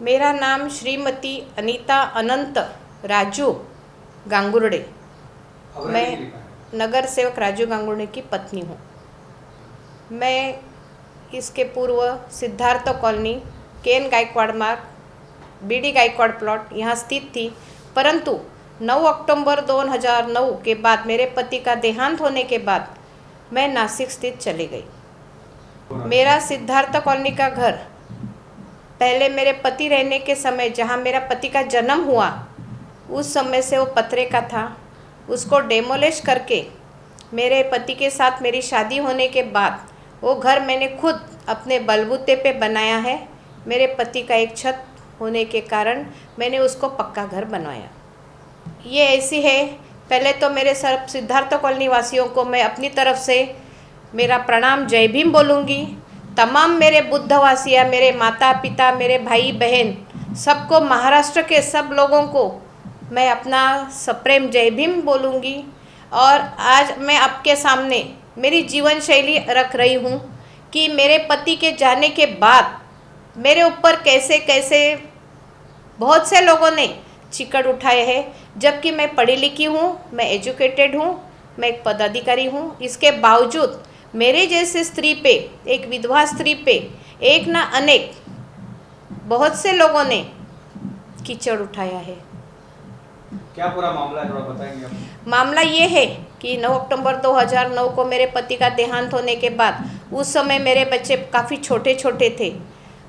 मेरा नाम श्रीमती अनीता अनंत राजू गांगुर्डे। मैं नगर सेवक राजू गांगुर्डे की पत्नी हूँ। मैं इसके पूर्व सिद्धार्थ कॉलोनी केन गायकवाड़ मार्ग बीडी गायकवाड़ प्लॉट यहाँ स्थित थी, परंतु 9 अक्टूबर 2009 के बाद मेरे पति का देहांत होने के बाद मैं नासिक स्थित चली गई। मेरा सिद्धार्थ कॉलोनी का घर पहले मेरे पति रहने के समय, जहाँ मेरा पति का जन्म हुआ, उस समय से वो पतरे का था। उसको डेमोलिश करके मेरे पति के साथ मेरी शादी होने के बाद वो घर मैंने खुद अपने बलबूते पे बनाया है। मेरे पति का एक छत होने के कारण मैंने उसको पक्का घर बनवाया। ये ऐसी है, पहले तो मेरे सब सिद्धार्थ कॉलोनी वासियों को मैं अपनी तरफ से मेरा प्रणाम जय भीम बोलूँगी। तमाम मेरे बुद्धवासिया, मेरे माता पिता, मेरे भाई बहन, सबको, महाराष्ट्र के सब लोगों को मैं अपना सप्रेम जय भीम बोलूँगी। और आज मैं आपके सामने मेरी जीवन शैली रख रही हूँ कि मेरे पति के जाने के बाद मेरे ऊपर कैसे कैसे बहुत से लोगों ने चिकड़ उठाए हैं, जबकि मैं पढ़ी लिखी हूँ, मैं एजुकेटेड हूँ, मैं एक पदाधिकारी हूँ। इसके बावजूद मेरे जैसे स्त्री पे, एक विधवा स्त्री पे एक ना अनेक बहुत से लोगों ने कीचड़ उठाया है। क्या पूरा मामला है, थोड़ा बताएंगे आप? मामला ये है कि 9 अक्टूबर 2009 को मेरे पति का देहांत होने के बाद, उस समय मेरे बच्चे काफ़ी छोटे छोटे थे।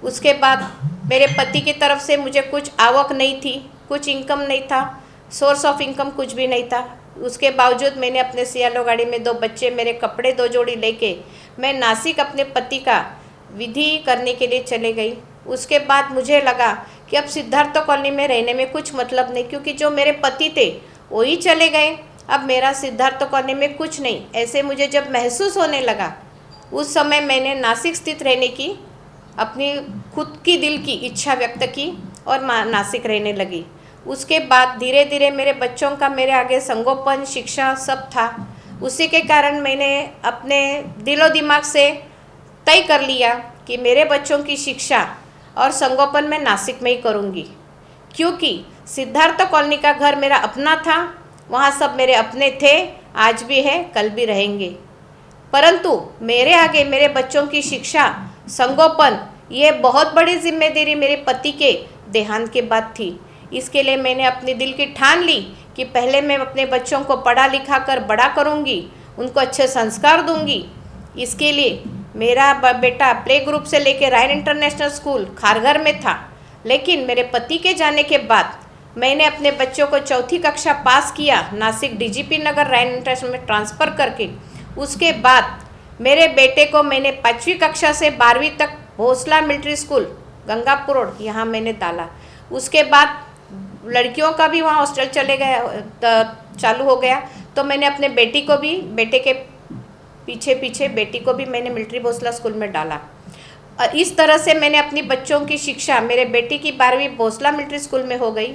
उसके बाद मेरे पति की तरफ से मुझे कुछ आवक नहीं थी, कुछ इनकम नहीं था, सोर्स ऑफ इनकम कुछ भी नहीं था। उसके बावजूद मैंने अपने सियालो गाड़ी में 2 बच्चे, मेरे कपड़े 2 जोड़ी लेके मैं नासिक अपने पति का विधि करने के लिए चले गई। उसके बाद मुझे लगा कि अब सिद्धार्थ कॉलोनी में रहने में कुछ मतलब नहीं, क्योंकि जो मेरे पति थे वो ही चले गए, अब मेरा सिद्धार्थ कॉलोनी में कुछ नहीं। ऐसे मुझे जब महसूस होने लगा, उस समय मैंने नासिक स्थित रहने की अपनी खुद की दिल की इच्छा व्यक्त की और नासिक रहने लगी। उसके बाद धीरे धीरे मेरे बच्चों का मेरे आगे संगोपन, शिक्षा सब था। उसी के कारण मैंने अपने दिलो दिमाग से तय कर लिया कि मेरे बच्चों की शिक्षा और संगोपन मैं नासिक में ही करूँगी, क्योंकि सिद्धार्थ कॉलोनी का घर मेरा अपना था, वहाँ सब मेरे अपने थे, आज भी है, कल भी रहेंगे। परंतु मेरे आगे मेरे बच्चों की शिक्षा, संगोपन, ये बहुत बड़ी जिम्मेदारी मेरे पति के देहांत के बाद थी। इसके लिए मैंने अपने दिल की ठान ली कि पहले मैं अपने बच्चों को पढ़ा लिखा कर बड़ा करूँगी, उनको अच्छे संस्कार दूँगी। इसके लिए मेरा बेटा प्ले ग्रुप से लेकर रायन इंटरनेशनल स्कूल खारघर में था, लेकिन मेरे पति के जाने के बाद मैंने अपने बच्चों को 4ठी कक्षा पास किया नासिक डीजीपी नगर रायन इंटरनेशनल में ट्रांसफ़र करके। उसके बाद मेरे बेटे को मैंने 5वीं कक्षा से 12वीं तक Bhonsala military school Gangapur road यहाँ मैंने डाला। उसके बाद लड़कियों का भी वहाँ हॉस्टल चले गया, चालू हो गया, तो मैंने अपने बेटी को भी, बेटे के पीछे पीछे बेटी को भी मैंने मिलिट्री भोसला स्कूल में डाला। और इस तरह से मैंने अपनी बच्चों की शिक्षा, मेरे बेटी की 12वीं भोसला मिलिट्री स्कूल में हो गई।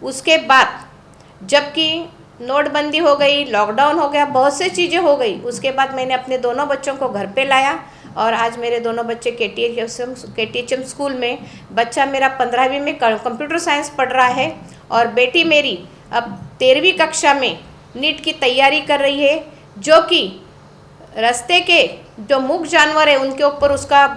उसके बाद जबकि नोटबंदी हो गई, लॉकडाउन हो गया, बहुत से चीज़ें हो गई, उसके बाद मैंने अपने दोनों बच्चों को घर पे लाया और आज मेरे दोनों बच्चे KTHM स्कूल में, बच्चा मेरा 15वीं में कंप्यूटर साइंस पढ़ रहा है और बेटी मेरी अब 13वीं कक्षा में नीट की तैयारी कर रही है। जो कि रास्ते के जो मूक जानवर है उनके ऊपर उसका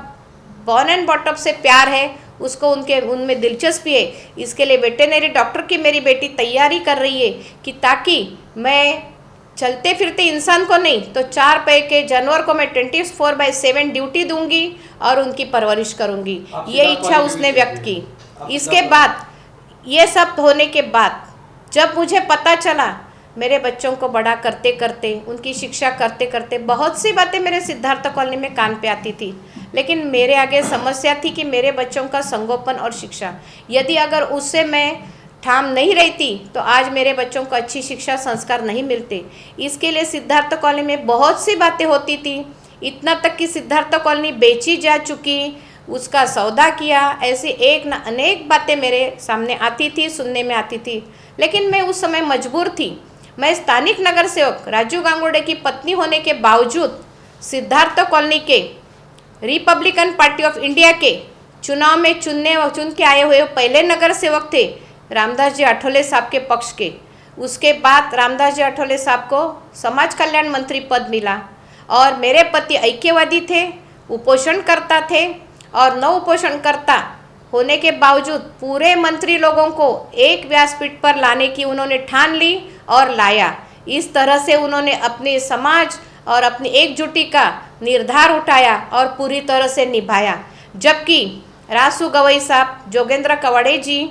बॉर्न एंड बॉटम से प्यार है, उसको उनमें दिलचस्पी है। इसके लिए वेटेनरी डॉक्टर की मेरी बेटी तैयारी कर रही है कि ताकि मैं चलते फिरते इंसान को नहीं तो 4 पैर के जानवर को मैं 24/7 ड्यूटी दूंगी और उनकी परवरिश करूंगी। ये इच्छा उसने व्यक्त की। इसके बाद ये सब होने के बाद जब मुझे पता चला, मेरे बच्चों को बड़ा करते करते, उनकी शिक्षा करते करते बहुत सी बातें मेरे सिद्धार्थ कॉलोनी में कान पे आती थी, लेकिन मेरे आगे समस्या थी कि मेरे बच्चों का संगोपन और शिक्षा, यदि अगर उससे मैं ठाम नहीं रहती तो आज मेरे बच्चों को अच्छी शिक्षा संस्कार नहीं मिलते। इसके लिए सिद्धार्थ कॉलोनी में बहुत सी बातें होती थी, इतना तक कि सिद्धार्थ कॉलोनी बेची जा चुकी, उसका सौदा किया, ऐसे एक न अनेक बातें मेरे सामने आती थी, सुनने में आती थी। लेकिन मैं उस समय मजबूर थी। मैं स्थानिक नगर सेवक राजू गांगुर्डे की पत्नी होने के बावजूद सिद्धार्थ कॉलोनी के रिपब्लिकन पार्टी ऑफ इंडिया के चुनाव में चुन के आए हुए पहले नगर सेवक थे रामदास जी आठवले साहब के पक्ष के। उसके बाद रामदास जी आठवले साहब को समाज कल्याण मंत्री पद मिला और मेरे पति ऐक्यवादी थे, उपोषण करता थे और न उपोषण करता होने के बावजूद पूरे मंत्री लोगों को एक व्यासपीठ पर लाने की उन्होंने ठान ली और लाया। इस तरह से उन्होंने अपने समाज और अपनी एकजुटी का निर्धार उठाया और पूरी तरह से निभाया। जबकि रासू गवई साहब, जोगेंद्र कवाड़े जी,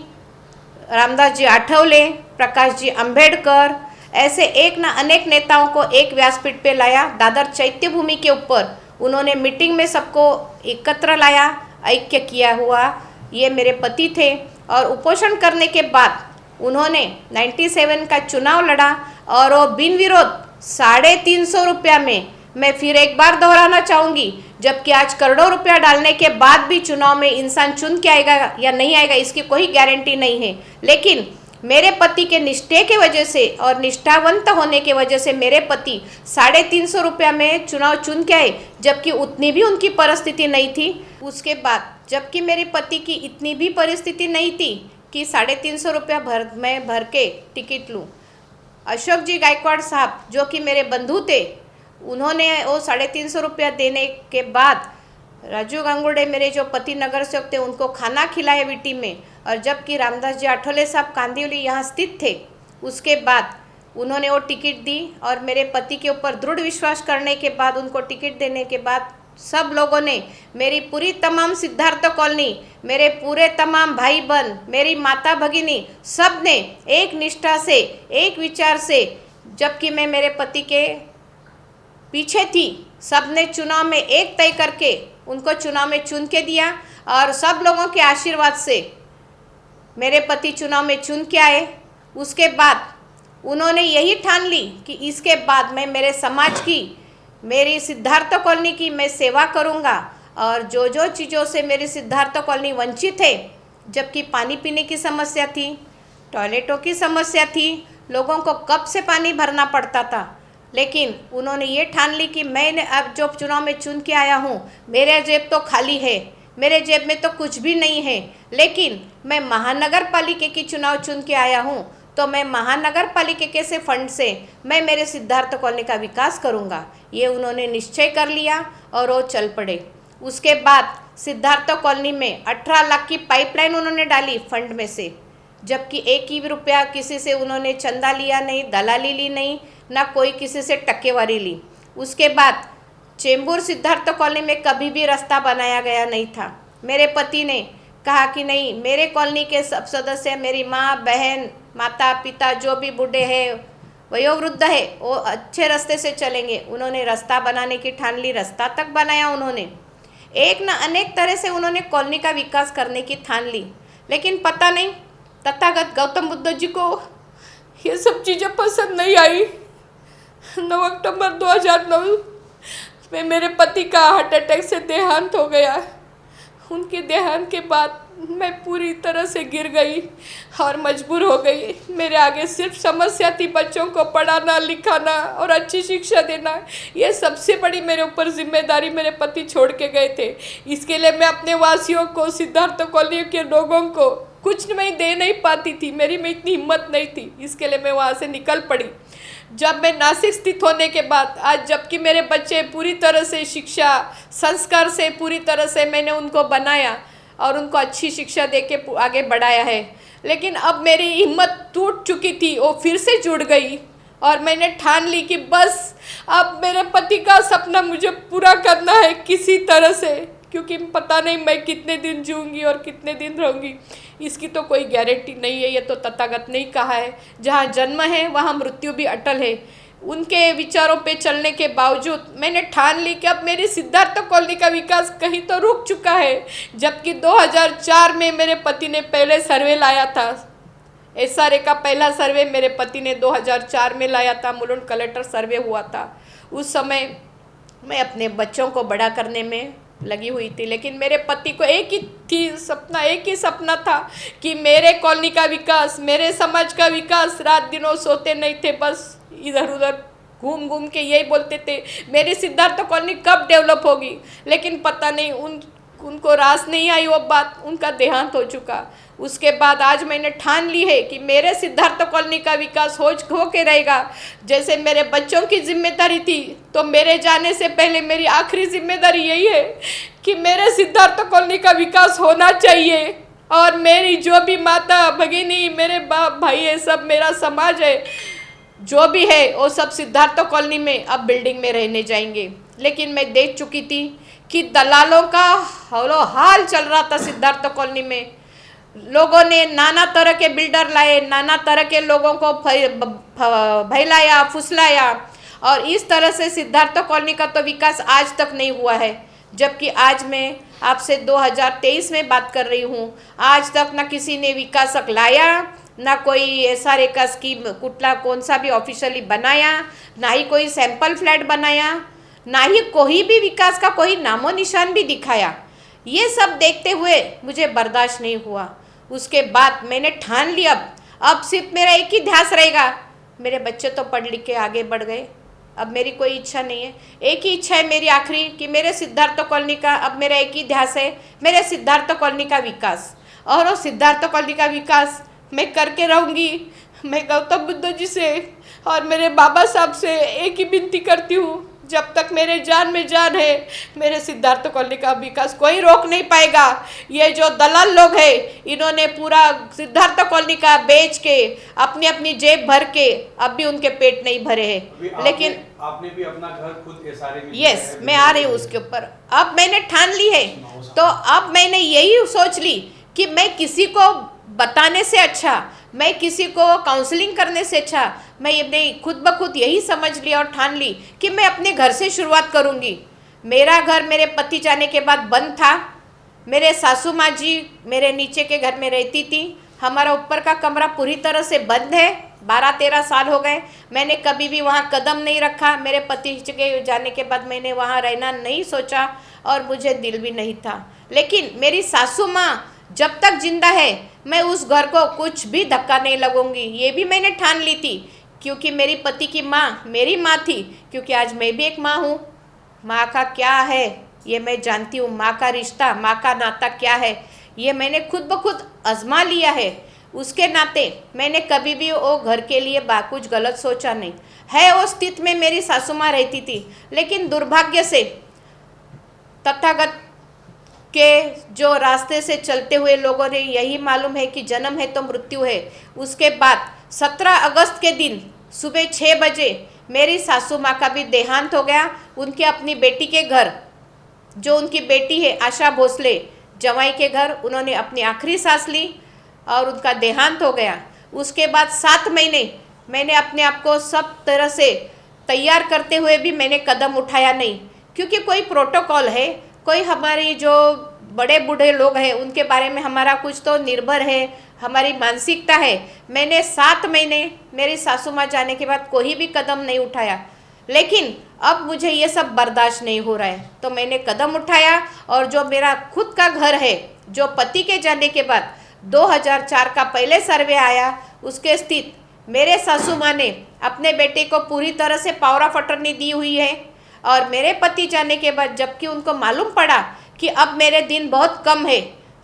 रामदास जी आठवले, प्रकाश जी अंबेडकर, ऐसे एक न अनेक नेताओं को एक व्यासपीठ पे लाया। दादर चैत्य भूमि के ऊपर उन्होंने मीटिंग में सबको एकत्र लाया, ऐक्य किया हुआ ये मेरे पति थे। और उपोषण करने के बाद उन्होंने 97 का चुनाव लड़ा और वो बिन विरोध 350 रुपया में, मैं फिर एक बार दोहराना चाहूँगी, जबकि आज करोड़ों रुपया डालने के बाद भी चुनाव में इंसान चुन के आएगा या नहीं आएगा इसकी कोई गारंटी नहीं है। लेकिन मेरे पति के निष्ठे के वजह से और निष्ठावंत होने के वजह से मेरे पति 350 रुपया में चुनाव चुन के आए, जबकि उतनी भी उनकी परिस्थिति नहीं थी। उसके बाद जबकि मेरे पति की इतनी भी परिस्थिति नहीं थी कि 350 रुपया मैं भर के टिकट लूँ, अशोक जी गायकवाड़ साहब जो कि मेरे बंधु थे, उन्होंने वो 350 रुपया देने के बाद राजू गांगुड़े मेरे जो पति नगर सेवक थे उनको खाना खिलाया वीटी में। और जबकि रामदास जी आठवले साहब कांदिवली यहाँ स्थित थे, उसके बाद उन्होंने वो टिकट दी और मेरे पति के ऊपर दृढ़ विश्वास करने के बाद उनको टिकट देने के बाद सब लोगों ने, मेरी पूरी तमाम सिद्धार्थ कॉलोनी, मेरे पूरे तमाम भाई बहन, मेरी माता भगिनी, सब ने एक निष्ठा से, एक विचार से, जबकि मैं मेरे पति के पीछे थी, सब ने चुनाव में एक तय करके उनको चुनाव में चुन के दिया। और सब लोगों के आशीर्वाद से मेरे पति चुनाव में चुन के आए। उसके बाद उन्होंने यही ठान ली कि इसके बाद मैं मेरे समाज की, मेरी सिद्धार्थ कॉलोनी की मैं सेवा करूंगा। और जो जो चीज़ों से मेरी सिद्धार्थ कॉलोनी वंचित है, जबकि पानी पीने की समस्या थी, टॉयलेटों की समस्या थी, लोगों को कप से पानी भरना पड़ता था, लेकिन उन्होंने ये ठान ली कि मैंने अब जो चुनाव में चुन के आया हूँ, मेरे जेब तो खाली है, मेरे जेब में तो कुछ भी नहीं है, लेकिन मैं महानगर पालिका की चुनाव चुन के आया हूँ, तो मैं महानगर पालिका के से फंड से मैं मेरे सिद्धार्थ कॉलोनी का विकास करूँगा। ये उन्होंने निश्चय कर लिया और वो चल पड़े। उसके बाद सिद्धार्थ कॉलोनी में 18 लाख की पाइपलाइन उन्होंने डाली फंड में से, जबकि एक ही रुपया किसी से उन्होंने चंदा लिया नहीं, दलाली ली नहीं, ना कोई किसी से टक्केवारी ली। उसके बाद चेंबूर सिद्धार्थ कॉलोनी में कभी भी रास्ता बनाया गया नहीं था। मेरे पति ने कहा कि नहीं, मेरे कॉलोनी के सब सदस्य, मेरी माँ बहन, माता पिता जो भी बूढ़े हैं, वयोवृद्ध है, वो अच्छे रास्ते से चलेंगे। उन्होंने रास्ता बनाने की ठान ली, रास्ता तक बनाया उन्होंने। एक न अनेक तरह से उन्होंने कॉलोनी का विकास करने की ठान ली, लेकिन पता नहीं तथागत गौतम बुद्ध जी को ये सब चीज़ें पसंद नहीं आई। 9 अक्टूबर 2009 में मेरे पति का हार्ट अटैक से देहांत हो गया। उनके देहांत के बाद मैं पूरी तरह से गिर गई और मजबूर हो गई। मेरे आगे सिर्फ समस्या थी बच्चों को पढ़ाना, लिखाना और अच्छी शिक्षा देना। ये सबसे बड़ी मेरे ऊपर जिम्मेदारी मेरे पति छोड़ के गए थे। इसके लिए मैं अपने वासियों को, सिद्धार्थ कॉलोनी के लोगों को कुछ मैं दे नहीं पाती थी, मेरी में इतनी हिम्मत नहीं थी। इसके लिए मैं वहाँ से निकल पड़ी। जब मैं नासिक स्थित होने के बाद आज, जबकि मेरे बच्चे पूरी तरह से शिक्षा संस्कार से पूरी तरह से मैंने उनको बनाया और उनको अच्छी शिक्षा दे के आगे बढ़ाया है, लेकिन अब मेरी हिम्मत टूट चुकी थी, वो फिर से जुड़ गई और मैंने ठान ली कि बस अब मेरे पति का सपना मुझे पूरा करना है किसी तरह से, क्योंकि पता नहीं मैं कितने दिन जीऊँगी और कितने दिन रहूँगी, इसकी तो कोई गारंटी नहीं है। ये तो तथागत ने कहा है, जहाँ जन्म है वहाँ मृत्यु भी अटल है। उनके विचारों पे चलने के बावजूद मैंने ठान ली कि अब मेरी सिद्धार्थ कॉलोनी का विकास कहीं तो रुक चुका है। जबकि 2004 में मेरे पति ने पहले सर्वे लाया था, SRA का पहला सर्वे मेरे पति ने 2004 में लाया था, मुलुंड कलेक्टर सर्वे हुआ था। उस समय मैं अपने बच्चों को बड़ा करने में लगी हुई थी, लेकिन मेरे पति को एक ही सपना था कि मेरे कॉलोनी का विकास, मेरे समाज का विकास। रात दिनों सोते नहीं थे, बस इधर उधर घूम घूम के यही बोलते थे मेरी सिद्धार्थ कॉलोनी कब डेवलप होगी। लेकिन पता नहीं उनको रास नहीं आई वो बात, उनका देहांत हो चुका। उसके बाद आज मैंने ठान ली है कि मेरे सिद्धार्थ कॉलोनी का विकास हो के रहेगा। जैसे मेरे बच्चों की जिम्मेदारी थी, तो मेरे जाने से पहले मेरी आखिरी जिम्मेदारी यही है कि मेरे सिद्धार्थ कॉलोनी का विकास होना चाहिए। और मेरी जो भी माता भगिनी, मेरे बाप भाई है, सब मेरा समाज है, जो भी है वो सब सिद्धार्थ कॉलोनी में अब बिल्डिंग में रहने जाएंगे। लेकिन मैं देख चुकी थी कि दलालों का हाल चल रहा था सिद्धार्थ कॉलोनी में। लोगों ने नाना तरह के बिल्डर लाए, नाना तरह के लोगों को भैलाया, फुसलाया, और इस तरह से सिद्धार्थ कॉलोनी का तो विकास आज तक नहीं हुआ है। जबकि आज मैं आपसे 2023 में बात कर रही हूँ, आज तक ना किसी ने विकासक लाया, ना कोई SRA का स्कीम कुटला कौन सा भी ऑफिशियली बनाया, ना ही कोई सैंपल फ्लैट बनाया, ना ही कोई भी विकास का कोई नामो निशान भी दिखाया। ये सब देखते हुए मुझे बर्दाश्त नहीं हुआ। उसके बाद मैंने ठान लिया अब सिर्फ मेरा एक ही ध्यास रहेगा, मेरे बच्चे तो पढ़ लिख के आगे बढ़ गए, अब मेरी कोई इच्छा नहीं है। एक ही इच्छा है मेरी आखिरी कि मेरे सिद्धार्थ कॉलोनी का, अब मेरा एक ही ध्यास है मेरे सिद्धार्थ कॉलोनी का विकास। और वो सिद्धार्थ कॉलोनी का विकास मैं करके रहूँगी। मैं गौतम बुद्ध जी से और मेरे बाबा साहब से एक ही विनती करती हूँ, जब तक मेरे जान में जान है, मेरे सिद्धार्थ कॉलोनी का विकास कोई रोक नहीं पाएगा। ये जो दलाल लोग हैं, इन्होंने पूरा सिद्धार्थ कॉलोनी का बेच के अपनी अपनी जेब भर के अब भी उनके पेट नहीं भरे हैं। लेकिन आपने भी अपना घर खुद SRA में यस, मैं आ रही हूँ उसके ऊपर। अब मैंने ठान ली है, तो अब मैंने यही सोच ली कि मैं किसी को बताने से अच्छा, मैं किसी को काउंसलिंग करने से अच्छा, मैं ये खुद ब खुद यही समझ लिया और ठान ली कि मैं अपने घर से शुरुआत करूँगी। मेरा घर मेरे पति जाने के बाद बंद था। मेरे सासू माँ जी मेरे नीचे के घर में रहती थी। हमारा ऊपर का कमरा पूरी तरह से बंद है। 12-13 साल हो गए, मैंने कभी भी वहाँ कदम नहीं रखा। मेरे पति के जाने के बाद मैंने वहाँ रहना नहीं सोचा और मुझे दिल भी नहीं था। लेकिन मेरी सासू माँ जब तक जिंदा है, मैं उस घर को कुछ भी धक्का नहीं लगूंगी, ये भी मैंने ठान ली थी। क्योंकि मेरी पति की माँ मेरी माँ थी, क्योंकि आज मैं भी एक माँ हूँ। माँ का क्या है ये मैं जानती हूँ, माँ का रिश्ता, माँ का नाता क्या है ये मैंने खुद ब खुद आजमा लिया है। उसके नाते मैंने कभी भी वो घर के लिए कुछ गलत सोचा नहीं है। वो स्थिति में मेरी सासू माँ रहती थी, लेकिन दुर्भाग्य से तथागत के जो रास्ते से चलते हुए लोगों ने यही मालूम है कि जन्म है तो मृत्यु है। उसके बाद 17 अगस्त के दिन सुबह 6 बजे मेरी सासू माँ का भी देहांत हो गया। उनकी अपनी बेटी के घर, जो उनकी बेटी है आशा भोसले, जवाई के घर उन्होंने अपनी आखिरी सांस ली और उनका देहांत हो गया। उसके बाद 7 महीने मैंने अपने आप को सब तरह से तैयार करते हुए भी मैंने कदम उठाया नहीं, क्योंकि कोई प्रोटोकॉल है, कोई हमारी जो बड़े बूढ़े लोग हैं उनके बारे में हमारा कुछ तो निर्भर है, हमारी मानसिकता है। मैंने 7 महीने मेरी सासू माँ जाने के बाद कोई भी कदम नहीं उठाया। लेकिन अब मुझे ये सब बर्दाश्त नहीं हो रहा है, तो मैंने कदम उठाया। और जो मेरा खुद का घर है, जो पति के जाने के बाद 2004 का पहले सर्वे आया, उसके स्थित मेरे सासू माँ ने अपने बेटे को पूरी तरह से पावर ऑफ अटर्नी दी हुई है। और मेरे पति जाने के बाद जबकि उनको मालूम पड़ा कि अब मेरे दिन बहुत कम है,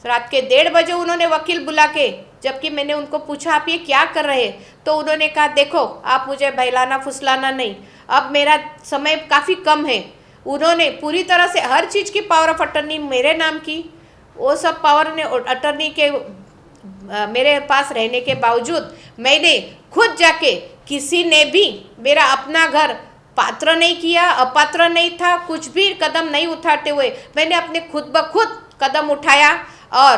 रात के 1:30 बजे उन्होंने वकील बुला के, जबकि मैंने उनको पूछा आप ये क्या कर रहे हैं, तो उन्होंने कहा देखो आप मुझे बहलाना फुसलाना नहीं, अब मेरा समय काफ़ी कम है। उन्होंने पूरी तरह से हर चीज़ की पावर ऑफ अटर्नी मेरे नाम की। वो सब पावर ने अटर्नी के मेरे पास रहने के बावजूद मैंने खुद जाके, किसी ने भी मेरा अपना घर पात्र नहीं किया, अपात्र नहीं था, कुछ भी कदम नहीं उठाते हुए मैंने अपने खुद ब खुद कदम उठाया और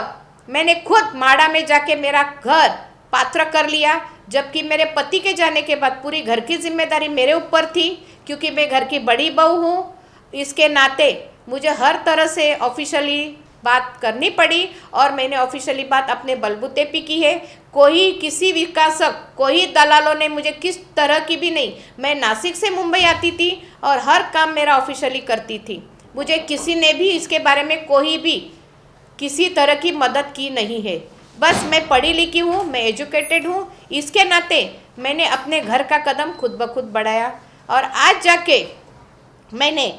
मैंने खुद माड़ा में जाके मेरा घर पात्र कर लिया। जबकि मेरे पति के जाने के बाद पूरी घर की जिम्मेदारी मेरे ऊपर थी, क्योंकि मैं घर की बड़ी बहू हूँ। इसके नाते मुझे हर तरह से ऑफिशियली बात करनी पड़ी और मैंने ऑफिशियली बात अपने बलबूते पे की है। कोई किसी विकासक, कोई दलालों ने मुझे किस तरह की भी नहीं, मैं नासिक से मुंबई आती थी और हर काम मेरा ऑफिशियली करती थी। मुझे किसी ने भी इसके बारे में कोई भी किसी तरह की मदद की नहीं है। बस मैं पढ़ी लिखी हूँ, मैं एजुकेटेड हूँ, इसके नाते मैंने अपने घर का कदम खुद ब खुद बढ़ाया। और आज जाके मैंने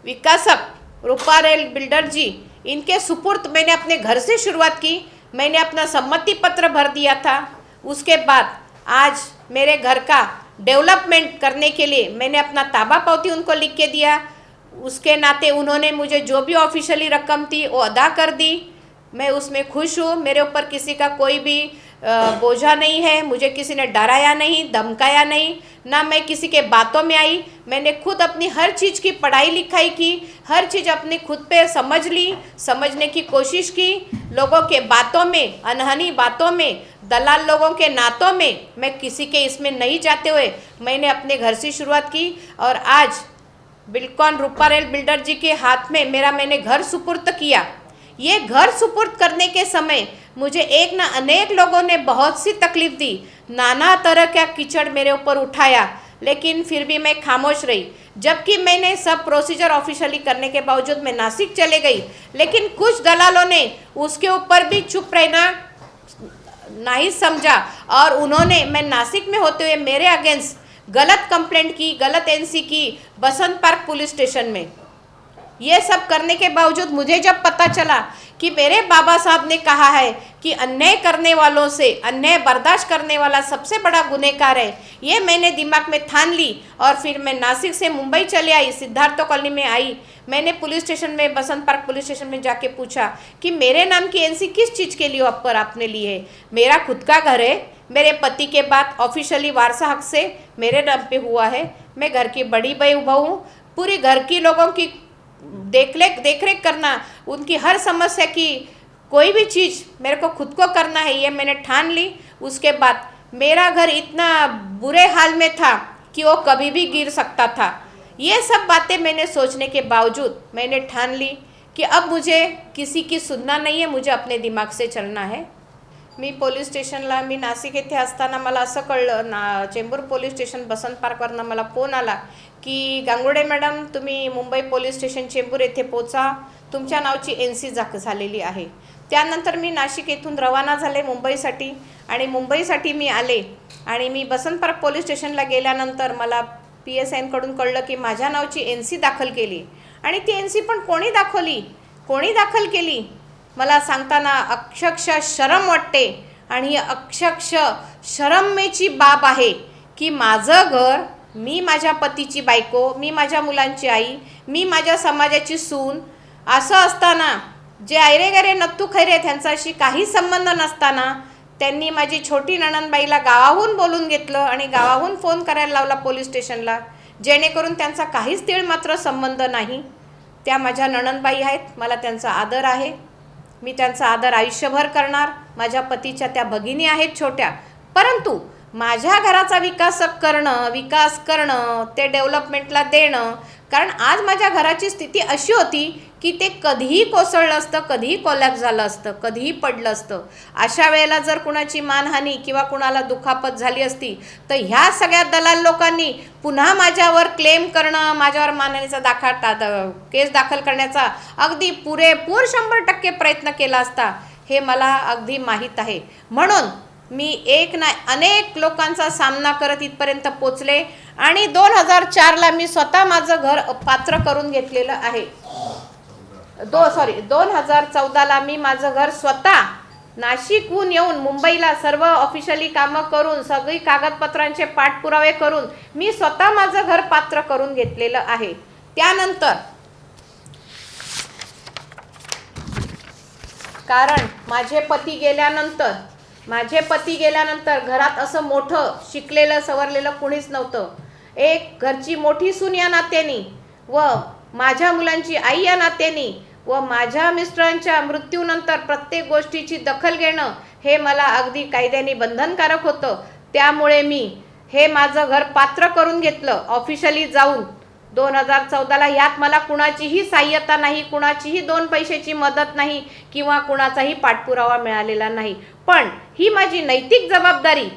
विकासक रूपा रेल बिल्डर जी इनके सुपुर्द मैंने अपने घर से शुरुआत की। मैंने अपना सम्मति पत्र भर दिया था। उसके बाद आज मेरे घर का डेवलपमेंट करने के लिए मैंने अपना ताबा पावती उनको लिख के दिया। उसके नाते उन्होंने मुझे जो भी ऑफिशियली रकम थी वो अदा कर दी। मैं उसमें खुश हूँ। मेरे ऊपर किसी का कोई भी बोझा नहीं है। मुझे किसी ने डराया नहीं, धमकाया नहीं, ना मैं किसी के बातों में आई। मैंने खुद अपनी हर चीज़ की पढ़ाई लिखाई की, हर चीज़ अपनी खुद पे समझ ली, समझने की कोशिश की। लोगों के बातों में, अनहनी बातों में, दलाल लोगों के नातों में मैं किसी के इसमें नहीं जाते हुए मैंने अपने घर से शुरुआत की। और आज बिल्कुल रूपारेल बिल्डर जी के हाथ में मैंने घर सुपुर्द किया। ये घर सुपुर्द करने के समय मुझे एक ना अनेक लोगों ने बहुत सी तकलीफ दी, नाना तरह का कीचड़ मेरे ऊपर उठाया, लेकिन फिर भी मैं खामोश रही। जबकि मैंने सब प्रोसीजर ऑफिशियली करने के बावजूद मैं नासिक चले गई, लेकिन कुछ दलालों ने उसके ऊपर भी चुप रहना नहीं समझा और उन्होंने मैं नासिक में होते हुए मेरे अगेंस्ट गलत कंप्लेंट की, गलत एनसी की बसंत पार्क पुलिस स्टेशन में। ये सब करने के बावजूद मुझे जब पता चला कि मेरे बाबा साहब ने कहा है कि अन्याय करने वालों से अन्याय बर्दाश्त करने वाला सबसे बड़ा गुनहगार है, ये मैंने दिमाग में ठान ली। और फिर मैं नासिक से मुंबई चले आई, सिद्धार्थ कॉलोनी में आई। मैंने पुलिस स्टेशन में, बसंत पार्क पुलिस स्टेशन में जाके पूछा कि मेरे नाम की एनसी किस चीज़ के लिए पर आपने ली है। मेरा खुद का घर है, मेरे पति के बाद ऑफिशियली वारसा हक से मेरे नाम पे हुआ है। मैं घर की बड़ी बहू हूँ। पूरी घर की लोगों की देख रेख करना, उनकी हर समस्या की कोई भी चीज़ मेरे को खुद को करना है, ये मैंने ठान ली। उसके बाद मेरा घर इतना बुरे हाल में था कि वो कभी भी गिर सकता था। ये सब बातें मैंने सोचने के बावजूद मैंने ठान ली कि अब मुझे किसी की सुनना नहीं है, मुझे अपने दिमाग से चलना है। मी पोलीस स्टेशनला मी नाशिक येथे असताना मला असं कळलं ना, चेंबूर पोलीस स्टेशन बसंत पार्कवरनं मला फोन आला की गांगुर्डे मॅडम तुम्ही मुंबई पोलीस स्टेशन चेंबूर येथे पोचा, तुमच्या नावची NC झालेली आहे। त्यानंतर मी नाशिक येथून रवाना झाले मुंबईसाठी आणि मुंबईसाठी मी आले आणि मी बसंत पार्क पोलीस स्टेशनला गेल्यानंतर मला PSIकडून कळलं की माझ्या नावची NC दाखल केली आणि ती NC पण कोणी दाखल केली मला सांगताना अक्षरशः शरम वाटते। आणि अक्षरशः शरमेची बाब आहे की माझं घर, मी माझ्या पतीची बायको, मी माझ्या मुलांची आई, मी माझ्या समाजाची सून असं असताना जे ऐरेगरे नत्तू खैरे त्यांच्याशी काही संबंध नसताना त्यांनी माझी छोटी नणंदबाईला गावाहून बोलून घेतलं आणि गावाहून फोन करायला लावला पोलीस स्टेशनला, जेणेकरून त्यांचा काहीच तीळ मात्र संबंध नाही। त्या माझ्या नणंदबाई आहेत, मला त्यांचा आदर आहे, मी त्यांचा आदर आयुष्यभर करणार। माझ्या पतीच्या त्या भगिनी आहेत छोट्या, परंतु माझ्या घराचा विकास करणं, ते डेव्हलपमेंटला देणं, कारण आज माझ्या घराची स्थिती अशी होती की ते कधीही कोसळलं असतं, कधीही कोलॅप्स झालं असतं, कधीही पडलं असतं। अशा वेळेला जर कुणाची मानहानी किंवा कुणाला दुखापत झाली असती तर ह्या सगळ्या दलाल लोकांनी पुन्हा माझ्यावर क्लेम करणं, माझ्यावर मानहानीचा केस दाखल करण्याचा अगदी पुरेपूर 100% प्रयत्न केला असता, हे मला अगदी माहीत आहे। म्हणून मी एक ना अनेक लोकांचा सामना करत इथपर्यंत पोचले आणि 2004ला मी स्वतः माझं घर पात्र करून घेतलेलं आहे। 2014ला मी माझं घर स्वतः नाशिकहून येऊन मुंबईला सर्व ऑफिशियली कामं करून, सगळी कागदपत्रांचे पाठपुरावे करून मी स्वतः माझं घर पात्र करून घेतलेलं आहे। त्यानंतर कारण माझे पती गेल्यानंतर घरात असं मोठं शिकलेलं सवरलेलं कुणीच नव्हतं। एक घरची मोठी सून या नात्याने व माझ्या मुलांची आई या नात्याने व माझ्या मिस्टरांच्या मृत्यूनंतर प्रत्येक गोष्टीची दखल घेणं हे मला अगदी कायद्याने बंधनकारक होतं। त्यामुळे मी हे माझं घर पात्र करून घेतलं ऑफिशियली जाऊन 2014ला। यात मला कुणाचीही सहाय्यता नाही, कुणाचीही 2 पैशाची मदत नाही किंवा कुणाचाही पाठपुरावा मिळालेला नाही, पण ही माझी नैतिक जबाबदारी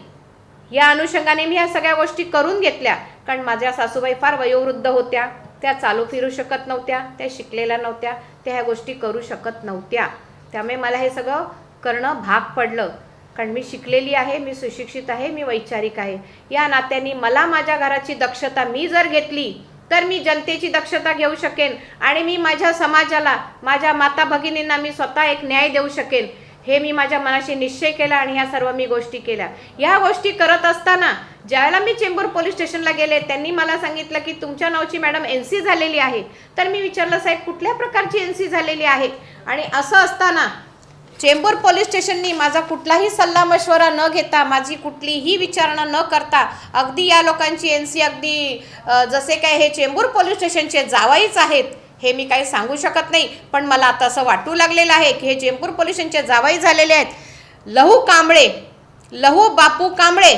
या अनुषंगाने मी ह्या सगळ्या गोष्टी करून घेतल्या। कारण माझ्या सासूबाई फार वयोवृद्ध होत्या, त्या चालू फिरू शकत नव्हत्या, त्या शिकलेल्या नव्हत्या, त्या ह्या गोष्टी करू शकत नव्हत्या। त्यामुळे मला हे सगळं करणं भाग पडलं, कारण मी शिकलेली आहे, मी सुशिक्षित आहे, मी वैचारिक आहे। या नात्याने मला माझ्या घराची दक्षता मी जर घेतली तर मी जनतेची दक्षता घेऊ शकेन आणि मी माझ्या समाजाला, माझ्या माता भगिनींना मी स्वतः एक न्याय देऊ शकेन, हे मी माझ्या मनाशी निश्चय केला आणि ह्या सर्व मी गोष्टी केल्या. ह्या गोष्टी करत असताना ज्यावेळेला मी चेंबूर पोलीस स्टेशनला गेले, त्यांनी मला सांगितलं की तुमच्या नावची मॅडम NC झालेली आहे. तर मी विचारलं, साहेब कुठल्या प्रकारची NC झालेली आहे? आणि असं असताना चेंबूर पोलीस स्टेशननी माझा कुठलाही सल्ला मशवरा न घेता, माझी कुठलीही विचारणा न करता, अगदी या लोकांची NC अगदी जसे काय हे चेंबूर पोलीस स्टेशनचे जावाईच आहेत, हे मी काही सांगू शकत नाही, पण मला आता असं वाटू लागलेलं आहे की हे चेंबूर पोलीस स्टेशनचे जावाई झालेले आहेत. लहू बापू कांबळे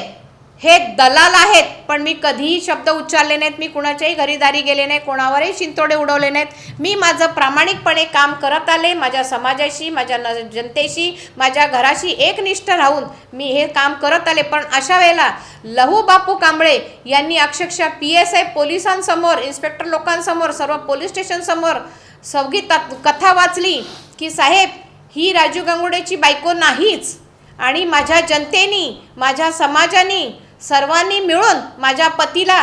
हे दलाल आहेत, पण मी कधीही शब्द उच्चारले नाहीत. मी कुणाच्याही घरीदारी गेले नाही, कोणावरही शिंतोडे उडवले नाहीत. मी माझं प्रामाणिकपणे काम करत आले. माझ्या समाजाशी, माझ्या जनतेशी, माझ्या घराशी एकनिष्ठ राहून मी हे काम करत आले. पण अशा वेळेला लहू बापू कांबळे यांनी अक्षरशः PSI पोलिसांसमोर, इन्स्पेक्टर लोकांसमोर, सर्व पोलीस स्टेशनसमोर सगळी कथा वाचली की साहेब ही राजू गांगुर्डेची बायको नाहीच, आणि माझ्या जनतेनी, माझ्या समाजाने, सर्वांनी मिळून माझ्या पतीला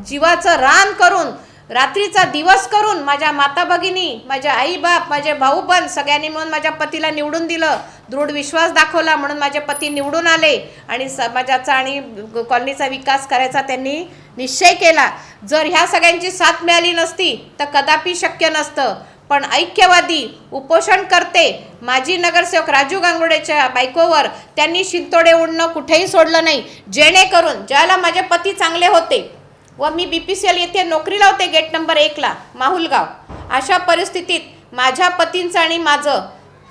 जीवाचं रान करून, रात्रीचा दिवस करून, माझ्या माता भगिनी, माझ्या आईबाप, माझे भाऊ बंद सगळ्यांनी मिळून माझ्या पतीला निवडून दिलं. दृढ विश्वास दाखवला म्हणून माझे पती निवडून आले आणि समाजाचा आणि कॉलनीचा विकास करायचा त्यांनी निश्चय केला. जर ह्या सगळ्यांची साथ मिळाली नसती तर कदापि शक्य नसतं. पण ऐक्यवादी उपोषण करते माजी नगरसेवक राजू गांगुर्डेच्या बायकोवर त्यांनी शिंतोडे उडणं कुठेही सोडलं नाही, जेणेकरून ज्याला माझे पती चांगले होते व मी BPCL येथे नोकरीला होते गेट नंबर 1ला माहुलगाव, अशा परिस्थितीत माझ्या पतींचं आणि माझं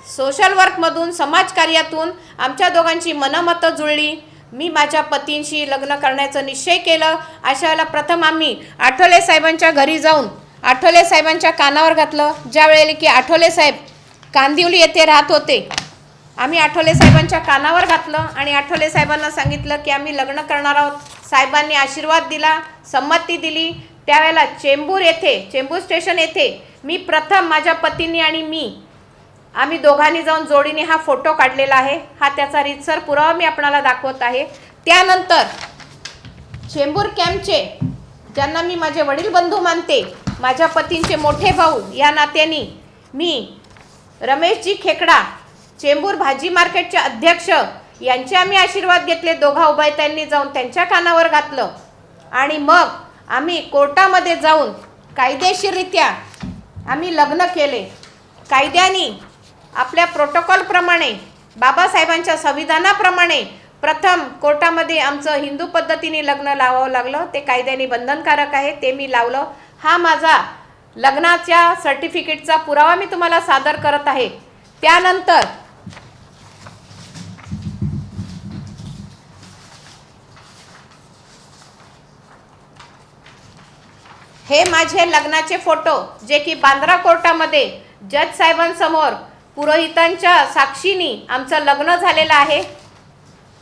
सोशल वर्कमधून, समाजकार्यातून आमच्या दोघांची मनमतं जुळली. मी माझ्या पतींशी लग्न करण्याचा निश्चय केलं. अशा वेळेला प्रथम आम्ही आठवले साहेबांच्या घरी जाऊन आठवले साहेबांच्या कानावर घातलं. ज्या वेळेला की आठवले साहेब कांदिवली येथे राहत होते, आम्ही आठवले साहेबांच्या कानावर घातलं आणि आठवले साहेबांना सांगितलं की आम्ही लग्न करणार आहोत. साहेबांनी आशीर्वाद दिला, संमती दिली. त्यावेळेला चेंबूर स्टेशन येथे मी प्रथम माझ्या पतींनी आणि आम्ही दोघांनी जाऊन जोडीने हा फोटो काढलेला आहे. हा त्याचा रीतसर पुरावा मी आपणाला दाखवत आहे. त्यानंतर चेंबूर कॅम्पचे, ज्यांना मी माझे वडील बंधू मानते, माझ्या पतींचे मोठे भाऊ या नात्याने मी रमेशजी खेकडा, चेंबूर भाजी मार्केटचे अध्यक्ष, यांचे आम्ही आशीर्वाद घेतले. दोघा उभयतांनी जाऊन त्यांच्या कानावर घातलं आणि मग आम्ही कोर्टामध्ये जाऊन कायदेशीररित्या आम्ही लग्न केले. कायद्याने आपल्या प्रोटोकॉलप्रमाणे, बाबासाहेबांच्या संविधानाप्रमाणे प्रथम कोर्टामध्ये आमचं हिंदू पद्धतीने लग्न लावावं लागलं. ते कायद्याने बंधनकारक आहे, ते मी लावलं. हा माझा लग्नाच्या सर्टिफिकेटचा पुरावा मी तुम्हाला सादर करत आहे. त्यानंतर हे माझे लग्नाचे फोटो, जे की बांद्रा कोर्टामध्ये जज साहेबांसमोर पुरोहितांच्या साक्षीने आमचं लग्न झालेलं आहे.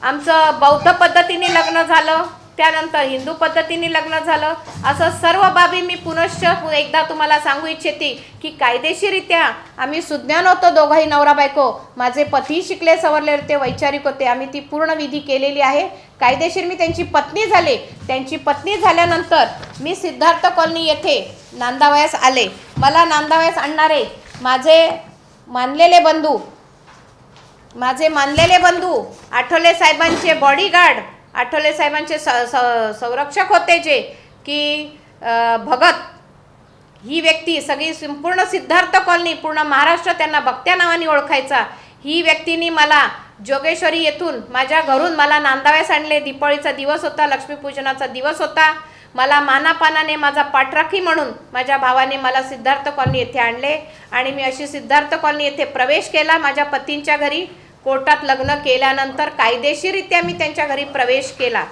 आमचं बौद्ध पद्धतीने लग्न झालं, त्यानंतर हिंदू पद्धतीने लग्न झालं. असं सर्व बाबी मी पुनश्च एकदा तुम्हाला सांगू इच्छिते की कायदेशीररित्या आम्ही सुज्ञान होतो, दोघंही नवरा बायको. माझे पती शिकले सवरले होते, वैचारिक होते. आम्ही ती पूर्ण विधी केलेली आहे. कायदेशीर मी त्यांची पत्नी झाले. त्यांची पत्नी झाल्यानंतर मी सिद्धार्थ कॉलनी येथे नांदावयास आले. मला नांदावयास आणणारे माझे मानलेले बंधू आठवले साहेबांचे बॉडीगार्ड, आठवले साहेबांचे संरक्षक होते, जे की भगत, ही व्यक्ती सगळी संपूर्ण सिद्धार्थ कॉलनी, पूर्ण महाराष्ट्र त्यांना भक्त्या नावाने ओळखायचा. ही व्यक्तीने मला जोगेश्वरी येथून माझ्या घरून मला नांदाव्यास आणले. दीपावलीचा दिवस होता, लक्ष्मीपूजनाचा दिवस होता. मला मानापानाने माझा पाठराखी म्हणून माझ्या भावाने मला सिद्धार्थ कॉलनी येथे आणले आणि मी अशी सिद्धार्थ कॉलनी येथे प्रवेश केला. माझ्या पतींच्या घरी कोर्टात लग्न केल्यानंतर कायदेशीररित्या मी त्यांच्या घरी प्रवेश केला.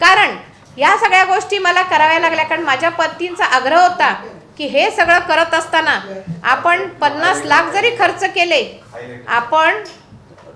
कारण या सगळ्या गोष्टी मला कराव्या लागल्या, कारण माझ्या पतींचा आग्रह होता की हे सगळं करत असताना आपण 50 लाख जरी खर्च केले, आपण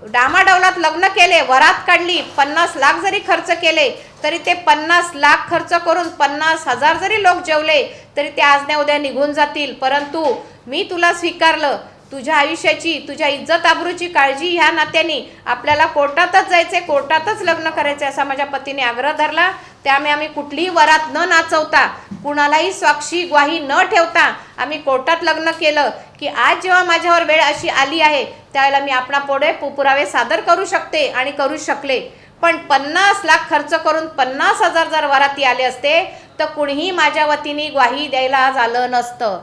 डामाडौलात लग्न केले, वरात काढली, 50 लाख जरी खर्च केले तरी ते 50 लाख खर्च करून 50,000 जरी लोक जेवले तरी ते आज न उद्या निघून जातील. परंतु मी तुला स्वीकारलं. तुझ्या आयुष्याची, तुझ्या इज्जत आबरूची काळजी ह्या नात्याने आपल्याला कोर्टातच जायचे, कोर्टातच लग्न करायचे असा माझ्या पतीने आग्रह धरला. त्यामुळे आम्ही कुठलीही वरात न नाचवता, कुणालाही साक्षी ग्वाही न ठेवता आम्ही कोर्टात लग्न केलं की आज जेव्हा माझ्यावर वेळ अशी आली आहे त्यावेळेला मी आपणापुढे पुरावे सादर करू शकते आणि करू शकले. पण 50 लाख खर्च करून 50,000 जर वराती आले असते तर कुणीही माझ्या वतीने ग्वाही द्यायला झालं नसतं.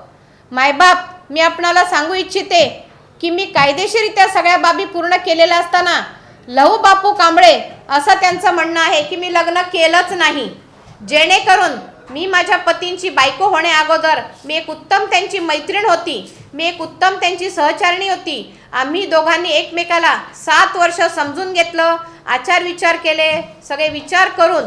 मायबाप, मी आपणाला सांगू इच्छिते की मी कायदेशीरित्या सगळ्या बाबी पूर्ण केलेल्या असताना लहू बापू कांबळे असं त्यांचं म्हणणं आहे की मी लग्न केलंच नाही, जेणेकरून मी माझ्या पतींची बायको होण्या अगोदर मी एक उत्तम त्यांची मैत्रीण होती, मी एक उत्तम त्यांची सहचारिणी होती. आम्ही दोघांनी एकमेकाला 7 वर्ष समजून घेतलं, आचार विचार केले, सगळे विचार करून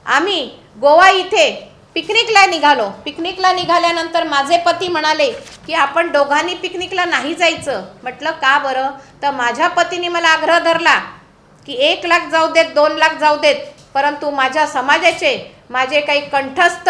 आम्ही गोवा इथे पिकनिकला निघालो. पिकनिकला निघाल्यानंतर माझे पती म्हणाले की आपण दोघांनी पिकनिकला नाही जायचं. म्हटलं का बरं? तर माझ्या पतीने मला आग्रह धरला की 1 लाख जाऊ देत, 2 लाख जाऊ देत, परंतु माझ्या समाजाचे, माझे काही कंठस्थ,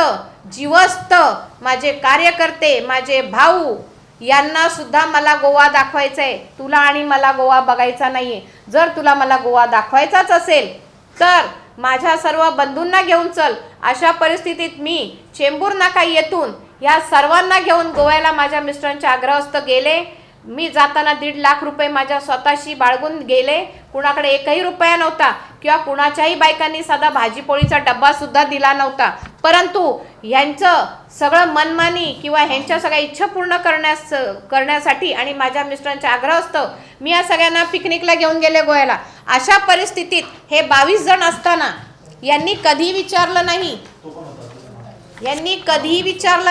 जीवस्त, माझे कार्यकर्ते, माझे भाऊ यांना सुद्धा मला गोवा दाखवायचा आहे. तुला आणि मला गोवा बघायचा नाही आहे. जर तुला मला गोवा दाखवायचाच असेल तर माझ्या सर्व बंधूंना घेऊन चल. अशा परिस्थितीत मी चेंबूर नाका येथून या सर्वांना घेऊन गोव्याला माझ्या मिस्टरांच्या आग्रहस्थ गेले. मी जाताना 1.5 लाख रुपये माझ्या स्वतःशी बाळगून गेले. कुणाकडे 1ही रुपया नव्हता किंवा कुणाच्याही बायकांनी साधा भाजीपोळीचा डब्बासुद्धा दिला नव्हता. परंतु ह्यांचं सगळं मनमानी किंवा ह्यांच्या सगळ्या इच्छा पूर्ण करण्यासाठी आणि माझ्या मिस्टरांच्या आग्रहास्तव मी या सगळ्यांना पिकनिकला घेऊन गेले गोव्याला. अशा परिस्थितीत हे 22 जण असताना यांनी कधीही विचारलं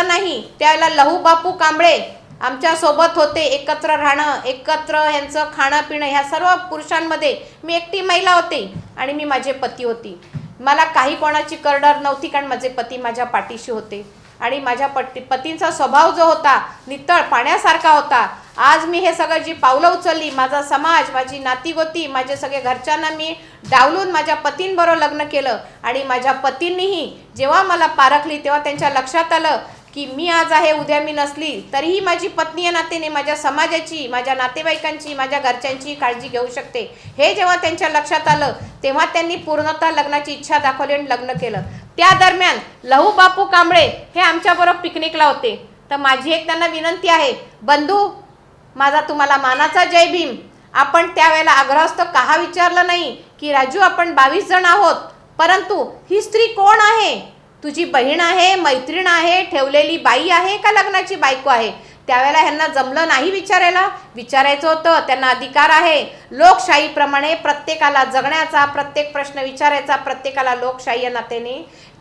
नाही, त्यावेळेला लहू बापू कांबळे आमच्या सोबत होते. एकत्र राहणं, एकत्र ह्यांचं खाणं पिणं, ह्या सर्व पुरुषांमध्ये मी एकटी महिला होते आणि मी माझे पती होती. मला काही कोणाची करडर नव्हती, कारण माझे पती माझ्या पाठीशी होते आणि माझ्या पतींचा स्वभाव जो होता नितळ पाण्यासारखा होता. आज मी हे सगळं जी पावलं उचलली, माझा समाज, माझी नातीगोती, माझे सगळे घरच्यांना मी डावलून माझ्या पतींबरोबर लग्न केलं आणि माझ्या पतींनीही जेव्हा मला पारखली तेव्हा त्यांच्या लक्षात आलं की मी आज आहे, उद्या मी नसली तरीही माझी पत्नी या नात्याने माझ्या समाजाची, माझ्या नातेवाईकांची, माझ्या घरच्यांची काळजी घेऊ शकते. हे जेव्हा त्यांच्या लक्षात आलं तेव्हा त्यांनी पूर्णतः लग्नाची इच्छा दाखवली आणि लग्न केलं. त्या दरम्यान लहू बापू कांबळे हे आमच्याबरोबर पिकनिकला होते. तर माझी एक त्यांना विनंती आहे, बंधू, माझा तुम्हाला मानाचा जय भीम. आपण त्यावेळेला आग्रहस्थ का विचारलं नाही की राजू आपण 22 जण आहोत, परंतु ही स्त्री कोण आहे? तुझी बहीण आहे, मैत्रीण आहे, ठेवलेली बाई आहे का लग्नाची बायको आहे? त्यावेळेला ह्यांना जमलं नाही विचारायला. विचारायचं होतं, त्यांना अधिकार आहे. लोकशाहीप्रमाणे प्रत्येकाला जगण्याचा, प्रत्येक प्रश्न विचारायचा, प्रत्येकाला लोकशाही या नात्याने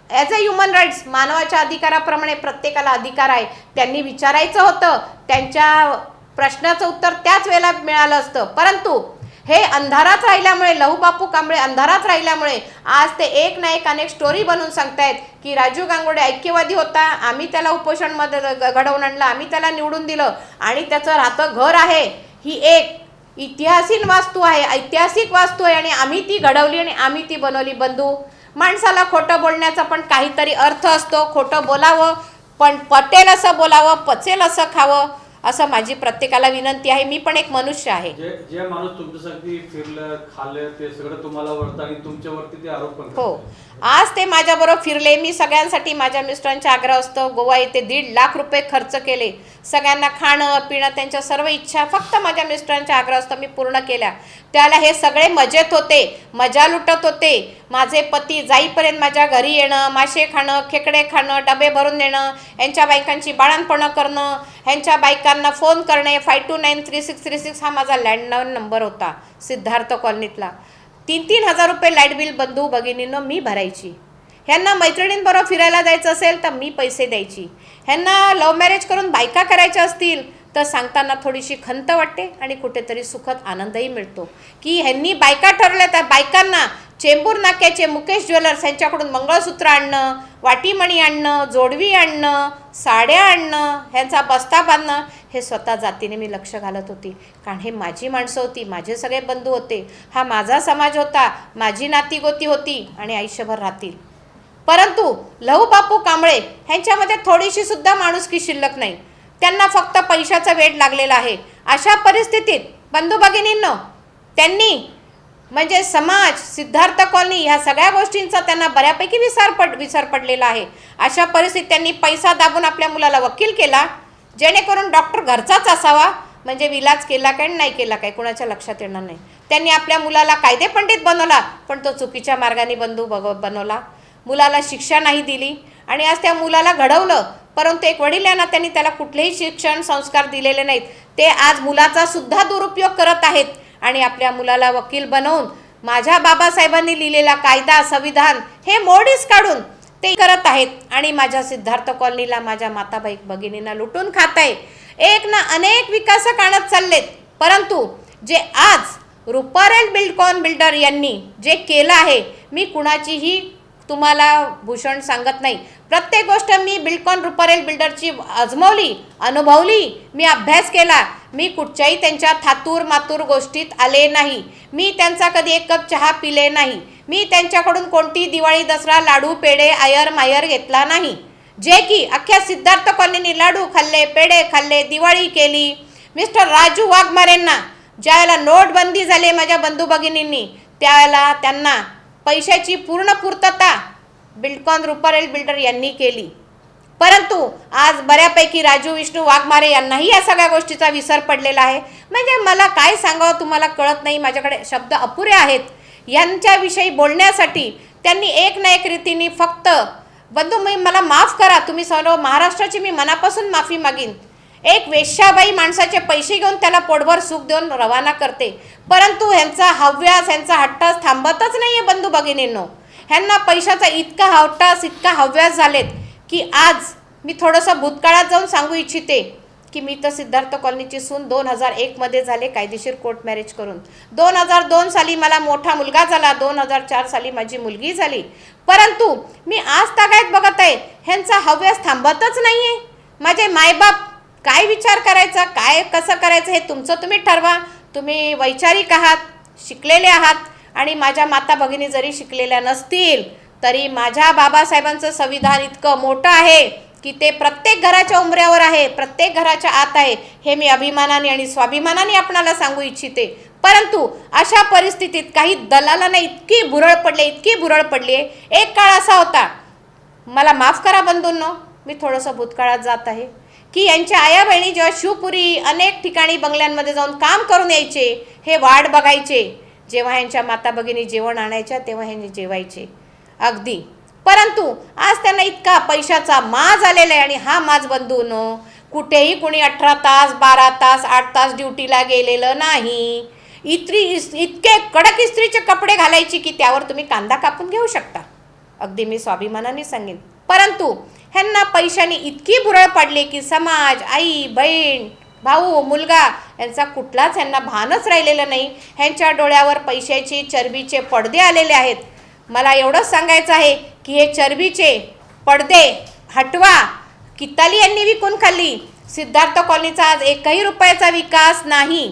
ॲज अ ह्युमन राईट्स मानवाच्या अधिकाराप्रमाणे प्रत्येकाला अधिकार आहे. त्यांनी विचारायचं होतं, त्यांच्या प्रश्नाचं उत्तर त्याच वेळेला मिळालं असतं. परंतु हे अंधारात राहिल्यामुळे, लहू बापू कांबळे अंधारात राहिल्यामुळे आज ते एक ना एक अनेक स्टोरी बनवून सांगतायत की राजू गांगुर्डे ऐक्यवादी होता, आम्ही त्याला उपोषणमध्ये घडवून आणलं, आम्ही त्याला निवडून दिलं आणि त्याचं राहतं घर आहे. ही एक ऐतिहासिक वास्तू आहे, ऐतिहासिक वास्तू आहे आणि आम्ही ती घडवली आणि आम्ही ती बनवली. बंधू, माणसाला खोटं बोलण्याचा पण काहीतरी अर्थ असतो. खोटं बोलावं, पण पटेल असं बोलावं, पचेल असं खावं, असं माझी प्रत्येकाला विनंती आहे. मी पण एक मनुष्य आहे. जे माणूस तुमच्यासाठी फिरलं, खाल्लं, ते सगळं तुम्हाला वरतं आणि तुमच्यावरती ते आरोप पण हो, आज ते माझ्याबरोबर फिरले. मी सगळ्यांसाठी माझ्या मिस्टरांच्या आग्रहास्तव गोवा येथे 1.5 लाख रुपये खर्च केले. सगळ्यांना खाणं पिणं, त्यांच्या सर्व इच्छा फक्त माझ्या मिस्टरांच्या आग्रहास्तव मी पूर्ण केल्या. त्याला हे सगळे मजेत होते, मजा लुटत होते. माझे पती जाईपर्यंत माझ्या घरी येणं, मासे खाणं, खेकडे खाणं, डबे भरून देणं, यांच्या बायकांची बाळणपणं करणं, ह्यांच्या बायकांना फोन करणे. 52936336 हा माझा लँडलाईन नंबर होता सिद्धार्थ कॉलनीतला. 3-3 हजार रुपये लाईट बिल बंधू भगिनींनो मी भरायची. ह्यांना मैत्रिणींबरोबर फिरायला जायचं असेल तर मी पैसे द्यायची. ह्यांना लव्ह मॅरेज करून बायका करायच्या असतील तर सांगताना थोडीशी खंत वाटते आणि कुठेतरी सुखद आनंदही मिळतो की ह्यांनी बायका ठरल्या. त्या बायकांना चेंबूर नाक्याचे मुकेश ज्वेलर्स यांच्याकडून मंगळसूत्र आणणं, वाटीमणी आणणं, जोडवी आणणं, साड्या आणणं, ह्यांचा बस्ता बांधणं हे स्वतः जातीने मी लक्ष घालत होती. कारण हे माझी माणसं होती, माझे सगळे बंधू होते, हा माझा समाज होता, माझी नातीगोती होती आणि आयुष्यभर राहतील. परंतु लहू बापू कांबळे ह्यांच्यामध्ये थोडीशी सुद्धा माणुसकी शिल्लक नाही. त्यांना फक्त पैशाचा वेड लागलेला आहे. अशा परिस्थितीत बंधू भगिनींनो त्यांनी म्हणजे समाज, सिद्धार्थ कॉलनी ह्या सगळ्या गोष्टींचा त्यांना बऱ्यापैकी विसर पडलेला आहे. अशा परिस्थितीत त्यांनी पैसा दाबून आपल्या मुलाला वकील केला, जेणेकरून डॉक्टर घरचाच असावा. म्हणजे विलाज केला काय नाही केला काय कुणाच्या लक्षात येणार नाही. त्यांनी आपल्या मुलाला कायदेपंडित बनवला, पण तो चुकीच्या मार्गाने बनवला. मुलाला शिक्षा नाही दिली आणि आज त्या मुलाला घडवलं, परंतु एक वडील या नात्याने त्याला कुठलेही शिक्षण संस्कार दिलेले नाहीत. ते आज मुलाचा सुद्धा दुरुपयोग करत आहेत आणि आपल्या मुलाला वकील बनवून माझ्या बाबासाहेबांनी लिहिलेला कायदा, संविधान हे मोडीस काढून ते करत आहेत आणि माझ्या सिद्धार्थ कॉलनीला, माझ्या माताबाई भगिनींना लुटून खात आहे. एक ना अनेक विकासक आणत चाललेत, परंतु जे आज रुपारेल बिल्डकॉन बिल्डर यांनी जे केलं आहे, मी कुणाचीही तुम्हाला भूषण सांगत नाही. प्रत्येक गोष्ट मी बिल्डकॉन रुपारेल बिल्डरची आजमावली, अनुभवली, मी अभ्यास केला. मी कुठच्याही त्यांच्या थातूर मातूर गोष्टीत आले नाही. मी त्यांचा कधी एक कप चहा पिले नाही. मी त्यांच्याकडून कोणती दिवाळी, दसरा, लाडू, पेढे, आयर मायर घेतला नाही. जे की अख्ख्या सिद्धार्थ कॉलनीने लाडू खाल्ले, पेढे खाल्ले, दिवाळी केली. मिस्टर राजू वाघमारेंना ज्यावेळेला नोटबंदी झाली माझ्या बंधू भगिनींनी, त्यावेळेला त्यांना पैशाची पूर्ण पूर्तता बिल्डकॉन रुपारेल बिल्डर यांनी केली. परंतु आज बऱ्यापैकी राजू विष्णू वाघमारे यांनाही या सगळ्या गोष्टीचा विसर पडलेला आहे. म्हणजे मला काय सांगावं तुम्हाला कळत नाही, माझ्याकडे शब्द अपुरे आहेत यांच्याविषयी बोलण्यासाठी. त्यांनी एक ना एक रीतीने फक्त बंधू मला माफ करा, तुम्ही सर्व महाराष्ट्राची मी मनापासून माफी मागीन. एक वेश्याबाई माणसाचे पैसे घेऊन त्याला पोटभर सुख देऊन रवाना करते, परंतु ह्यांचा हव्यास, ह्यांचा हट्टास थांबतच नाही आहे बंधू भगिनींनो. ह्यांना पैशाचा इतका हट्टास, इतका हव्यास झालेत की आज मी थोडंसं भूतकाळात जाऊन सांगू इच्छिते की मी तर सिद्धार्थ कॉलनीची सून 2001 झाले कायदेशीर कोर्ट मॅरेज करून. 2002 साली मला मोठा मुलगा झाला, 2004 साली माझी मुलगी झाली. परंतु मी आज तागायत बघत आहे ह्यांचा हव्यास थांबतच नाही आहे. माझे मायबाप काय विचार करायचा, काय कसं करायचं हे तुमचं तुम्ही ठरवा. तुम्ही वैचारिक आहात, शिकलेले आहात आणि माझ्या माता भगिनी जरी शिकलेल्या नसतील तरी माझ्या बाबासाहेबांचं संविधान इतकं मोठं आहे की ते प्रत्येक घराच्या उंबऱ्यावर आहे, प्रत्येक घराच्या आत आहे. हे मी अभिमानाने आणि स्वाभिमानाने आपणाला सांगू इच्छिते. परंतु अशा परिस्थितीत काही दलालांना इतकी भुरळ पडली आहे. एक काळ असा होता, मला माफ करा बंधूंनो, मी थोडंसं भूतकाळात जात आहे, की यांच्या आया बहिणी जेव्हा शिवपुरी अनेक ठिकाणी बंगल्यांमध्ये जाऊन काम करून यायचे, हे वाट बघायचे. जेव्हा यांच्या माता भगिनी जेवण आणायच्या तेव्हा ह्यांनी जेवायचे अगदी. परंतु आज त्यांना इतका पैशाचा माज आलेला आहे आणि हा माज बंधूनो कुठेही कुणी 18 तास, 12 तास, 8 तास ड्युटीला गेलेलं नाही. इतके कडक इस्त्रीचे कपडे घालायची की त्यावर तुम्ही कांदा कापून घेऊ शकता, अगदी मी स्वाभिमानाने सांगेन. परंतु ह्यांना पैशाने इतकी भुरळ पडली की समाज, आई, बहीण, भाऊ, मुलगा यांचा कुठलाच ह्यांना भानच राहिलेलं नाही. ह्यांच्या डोळ्यावर पैशाचे, चरबीचे पडदे आलेले आहेत. मला एवढंच सांगायचं आहे की हे चरबीचे पडदे हटवा. किताली यांनी विकून खाल्ली. सिद्धार्थ कॉलनीचा आज एकही रुपयाचा विकास नाही.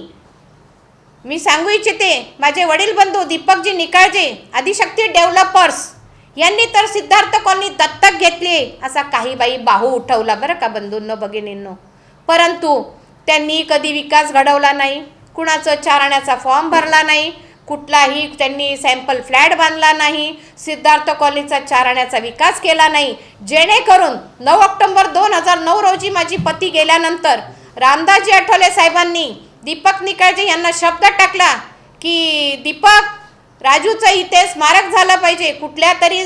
मी सांगू इच्छिते, माझे वडील बंधू दीपकजी निकाळजे, आदिशक्ती डेव्हलपर्स यांनी तर सिद्धार्थ कॉलनी दत्तक घेतली असा काही बाई बाहू उठवला बरं का बंधूंनो, भगिनींनो. परंतु त्यांनी कधी विकास घडवला नाही, कुणाचं चारण्याचा फॉर्म भरला नाही, कुठलाही त्यांनी सॅम्पल फ्लॅट बांधला नाही, सिद्धार्थ कॉलनीचा चारण्याचा विकास केला नाही. जेणेकरून 9 ऑक्टोबर 2009 रोजी माझी पती गेल्यानंतर रामदासजी आठवले साहेबांनी दीपक निकाळजे यांना शब्द टाकला की दीपक, राजूचं इथे स्मारक झालं पाहिजे, कुठल्या तरी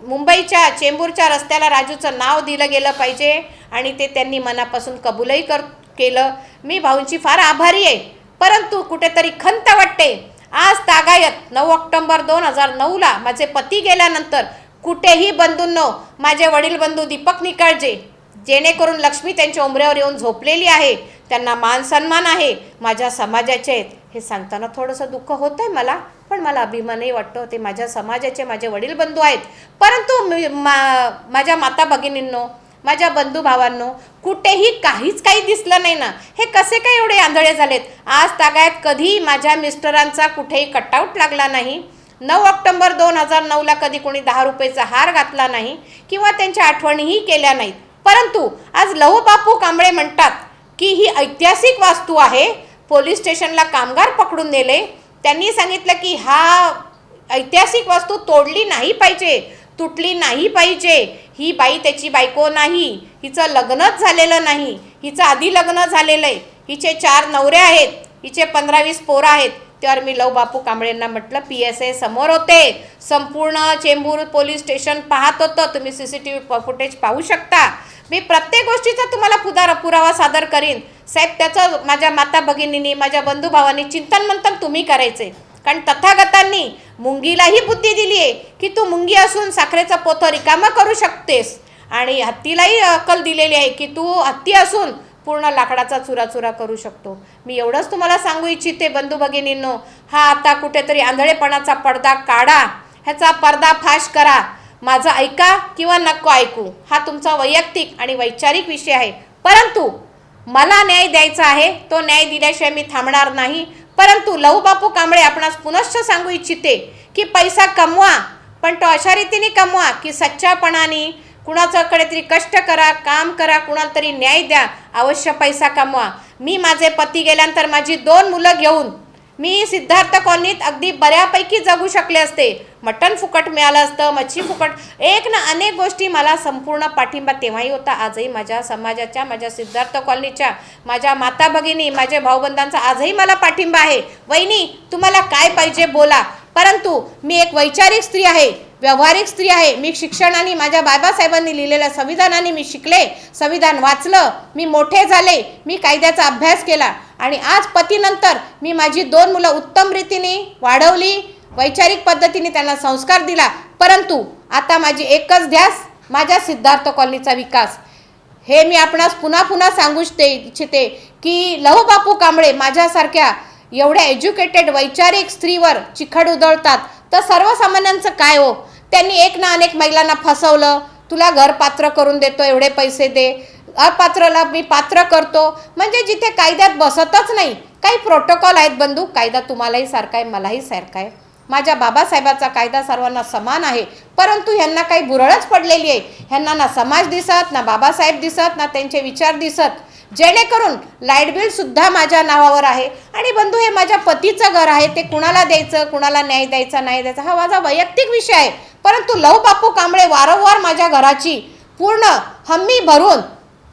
मुंबईच्या चेंबूरच्या रस्त्याला राजूचं नाव दिलं गेलं पाहिजे आणि ते त्यांनी मनापासून कबूलही केलं. मी भाऊंची फार आभारी आहे. परंतु कुठेतरी खंत वाटते आज तागायत 9 ऑक्टोबर 2009ला माझे पती गेल्यानंतर कुठेही बंधूंनो माझे वडील बंधू दीपक निकाळजे, जेणेकरून लक्ष्मी त्यांच्या उंबऱ्यावर येऊन झोपलेली आहे, त्यांना मान सन्मान आहे, माझ्या समाजाचे आहेत. हे सांगताना थोडंसं दुःख होतं आहे मला, पण मला अभिमानही वाटतो. ते माझ्या समाजाचे माझे वडील बंधू आहेत. परंतु माझ्या माता भगिनींनो, माझ्या बंधू भावांनो, कुठेही काही दिसलं नाही ना. हे कसे काय एवढे आंधळे झालेत. आज तागायत कधी माझ्या मिस्टरांचा कुठेही कटआउट लागला नाही. 9 ऑक्टोबर 2009ला कधी कोणी 10 रुपयाचा हार घातला नाही किंवा त्यांच्या आठवणीही केल्या नाहीत. परंतु आज लहू बापू कांबळे म्हणतात की ही ऐतिहासिक वास्तू आहे, पोलीस स्टेशनला कामगार पकडून नेले, त्यांनी सांगितलं की हा ऐतिहासिक वस्तू तोडली नाही पाहिजे, तुटली नाही पाहिजे. ही बाई त्याची बायको नाही, हिचं लग्नच झालेलं नाही, हिचं आधी लग्न झालेलं आहे, हिचे 4 नवरे आहेत, हिचे 15-20 पोरं आहेत. त्यावर मी लव बापू कांबळेंना म्हटलं, PSI समोर होते, संपूर्ण चेंबूर पोलीस स्टेशन पाहत होतं, तुम्ही CCTV फुटेज पाहू शकता. मी प्रत्येक गोष्टीचा तुम्हाला पुरावा सादर करीन. साहेब, त्याचं माझ्या माता भगिनींनी, माझ्या बंधुभावांनी चिंतन मंथन तुम्ही करायचे. कारण तथागतांनी मुंगीलाही बुद्धी दिली आहे की तू मुंगी असून साखरेचं पोतं रिकामं करू शकतेस, आणि हत्तीलाही अक्कल दिलेली आहे की तू हत्ती असून पूर्ण लाकडाचा चुराचुरा करू शकतो. मी एवढंच तुम्हाला सांगू इच्छिते बंधू भगिनींनो, हा आता कुठेतरी आंधळेपणाचा पडदा काढा, ह्याचा पर्दाफाश करा. माझं ऐका किंवा नको ऐकू, हा तुमचा वैयक्तिक आणि वैचारिक विषय आहे. परंतु मला न्याय द्यायचा आहे, तो न्याय दिल्याशिवाय मी थांबणार नाही. परंतु लहू बापू कांबळे आपणास पुनश्च सांगू इच्छिते की पैसा कमवा, पण तो अशा रीतीने कमवा की सच्चापणाने, कुणाच्याकडे तरी कष्ट करा, काम करा, कुणाला तरी न्याय द्या, अवश्य पैसा कमवा. मी माझे पती गेल्यानंतर माझी 2 मुलं घेऊन मी सिद्धार्थ कॉलनीत अगदी बऱ्यापैकी जगू शकले असते. मटण फुकट मिळालं असतं, मच्छी फुकट, एक ना अनेक गोष्टी. मला संपूर्ण पाठिंबा तेव्हाही होता, आजही माझ्या समाजाच्या, माझ्या सिद्धार्थ कॉलनीच्या, माझ्या माता भगिनी, माझ्या भाऊबंधांचा आजही मला पाठिंबा आहे. वहिनी, तुम्हाला काय पाहिजे बोला. परंतु मी एक वैचारिक स्त्री आहे, व्यावहारिक स्त्री आहे. मी शिक्षणाने, माझ्या बाबासाहेबांनी लिहिलेल्या संविधानाने मी शिकले, संविधान वाचलं, मी मोठे झाले, मी कायद्याचा अभ्यास केला, आणि आज पतीनंतर मी माझी 2 मुलं उत्तम रीतीने वाढवली, वैचारिक पद्धतीने त्यांना संस्कार दिला. परंतु आता माझी एकच ध्यास, माझ्या सिद्धार्थ कॉलनीचा विकास. हे मी आपणास पुन्हा पुन्हा सांगू इच्छिते की लहू बापू कांबळे माझ्यासारख्या एवढ्या एज्युकेटेड वैचारिक स्त्रीवर चिखड उधळतात, तर सर्वसामान्यांचं काय हो. त्यांनी एक ना अनेक महिलांना फसवलं, तुला घर पात्र करून देतो, एवढे पैसे दे, अपात्रला मी पात्र करतो. म्हणजे जिथे कायद्यात बसतच नाही. काही प्रोटोकॉल आहेत बंधू, कायदा तुम्हालाही सारखा आहे, मलाही सारखा आहे. माझ्या बाबासाहेबाचा कायदा सर्वांना समान आहे. परंतु ह्यांना काही बुरळच पडलेली आहे. ह्यांना ना समाज दिसत, ना बाबासाहेब दिसत, ना त्यांचे विचार दिसत. जेणेकरून लाईट बिलसुद्धा माझ्या नावावर आहे. आणि बंधू, हे माझ्या पतीचं घर आहे, ते कुणाला द्यायचं, कुणाला न्याय द्यायचा नाही द्यायचा हा माझा वैयक्तिक विषय आहे. परंतु लहू बापू कांबळे वारंवार माझ्या घराची पूर्ण हमी भरून,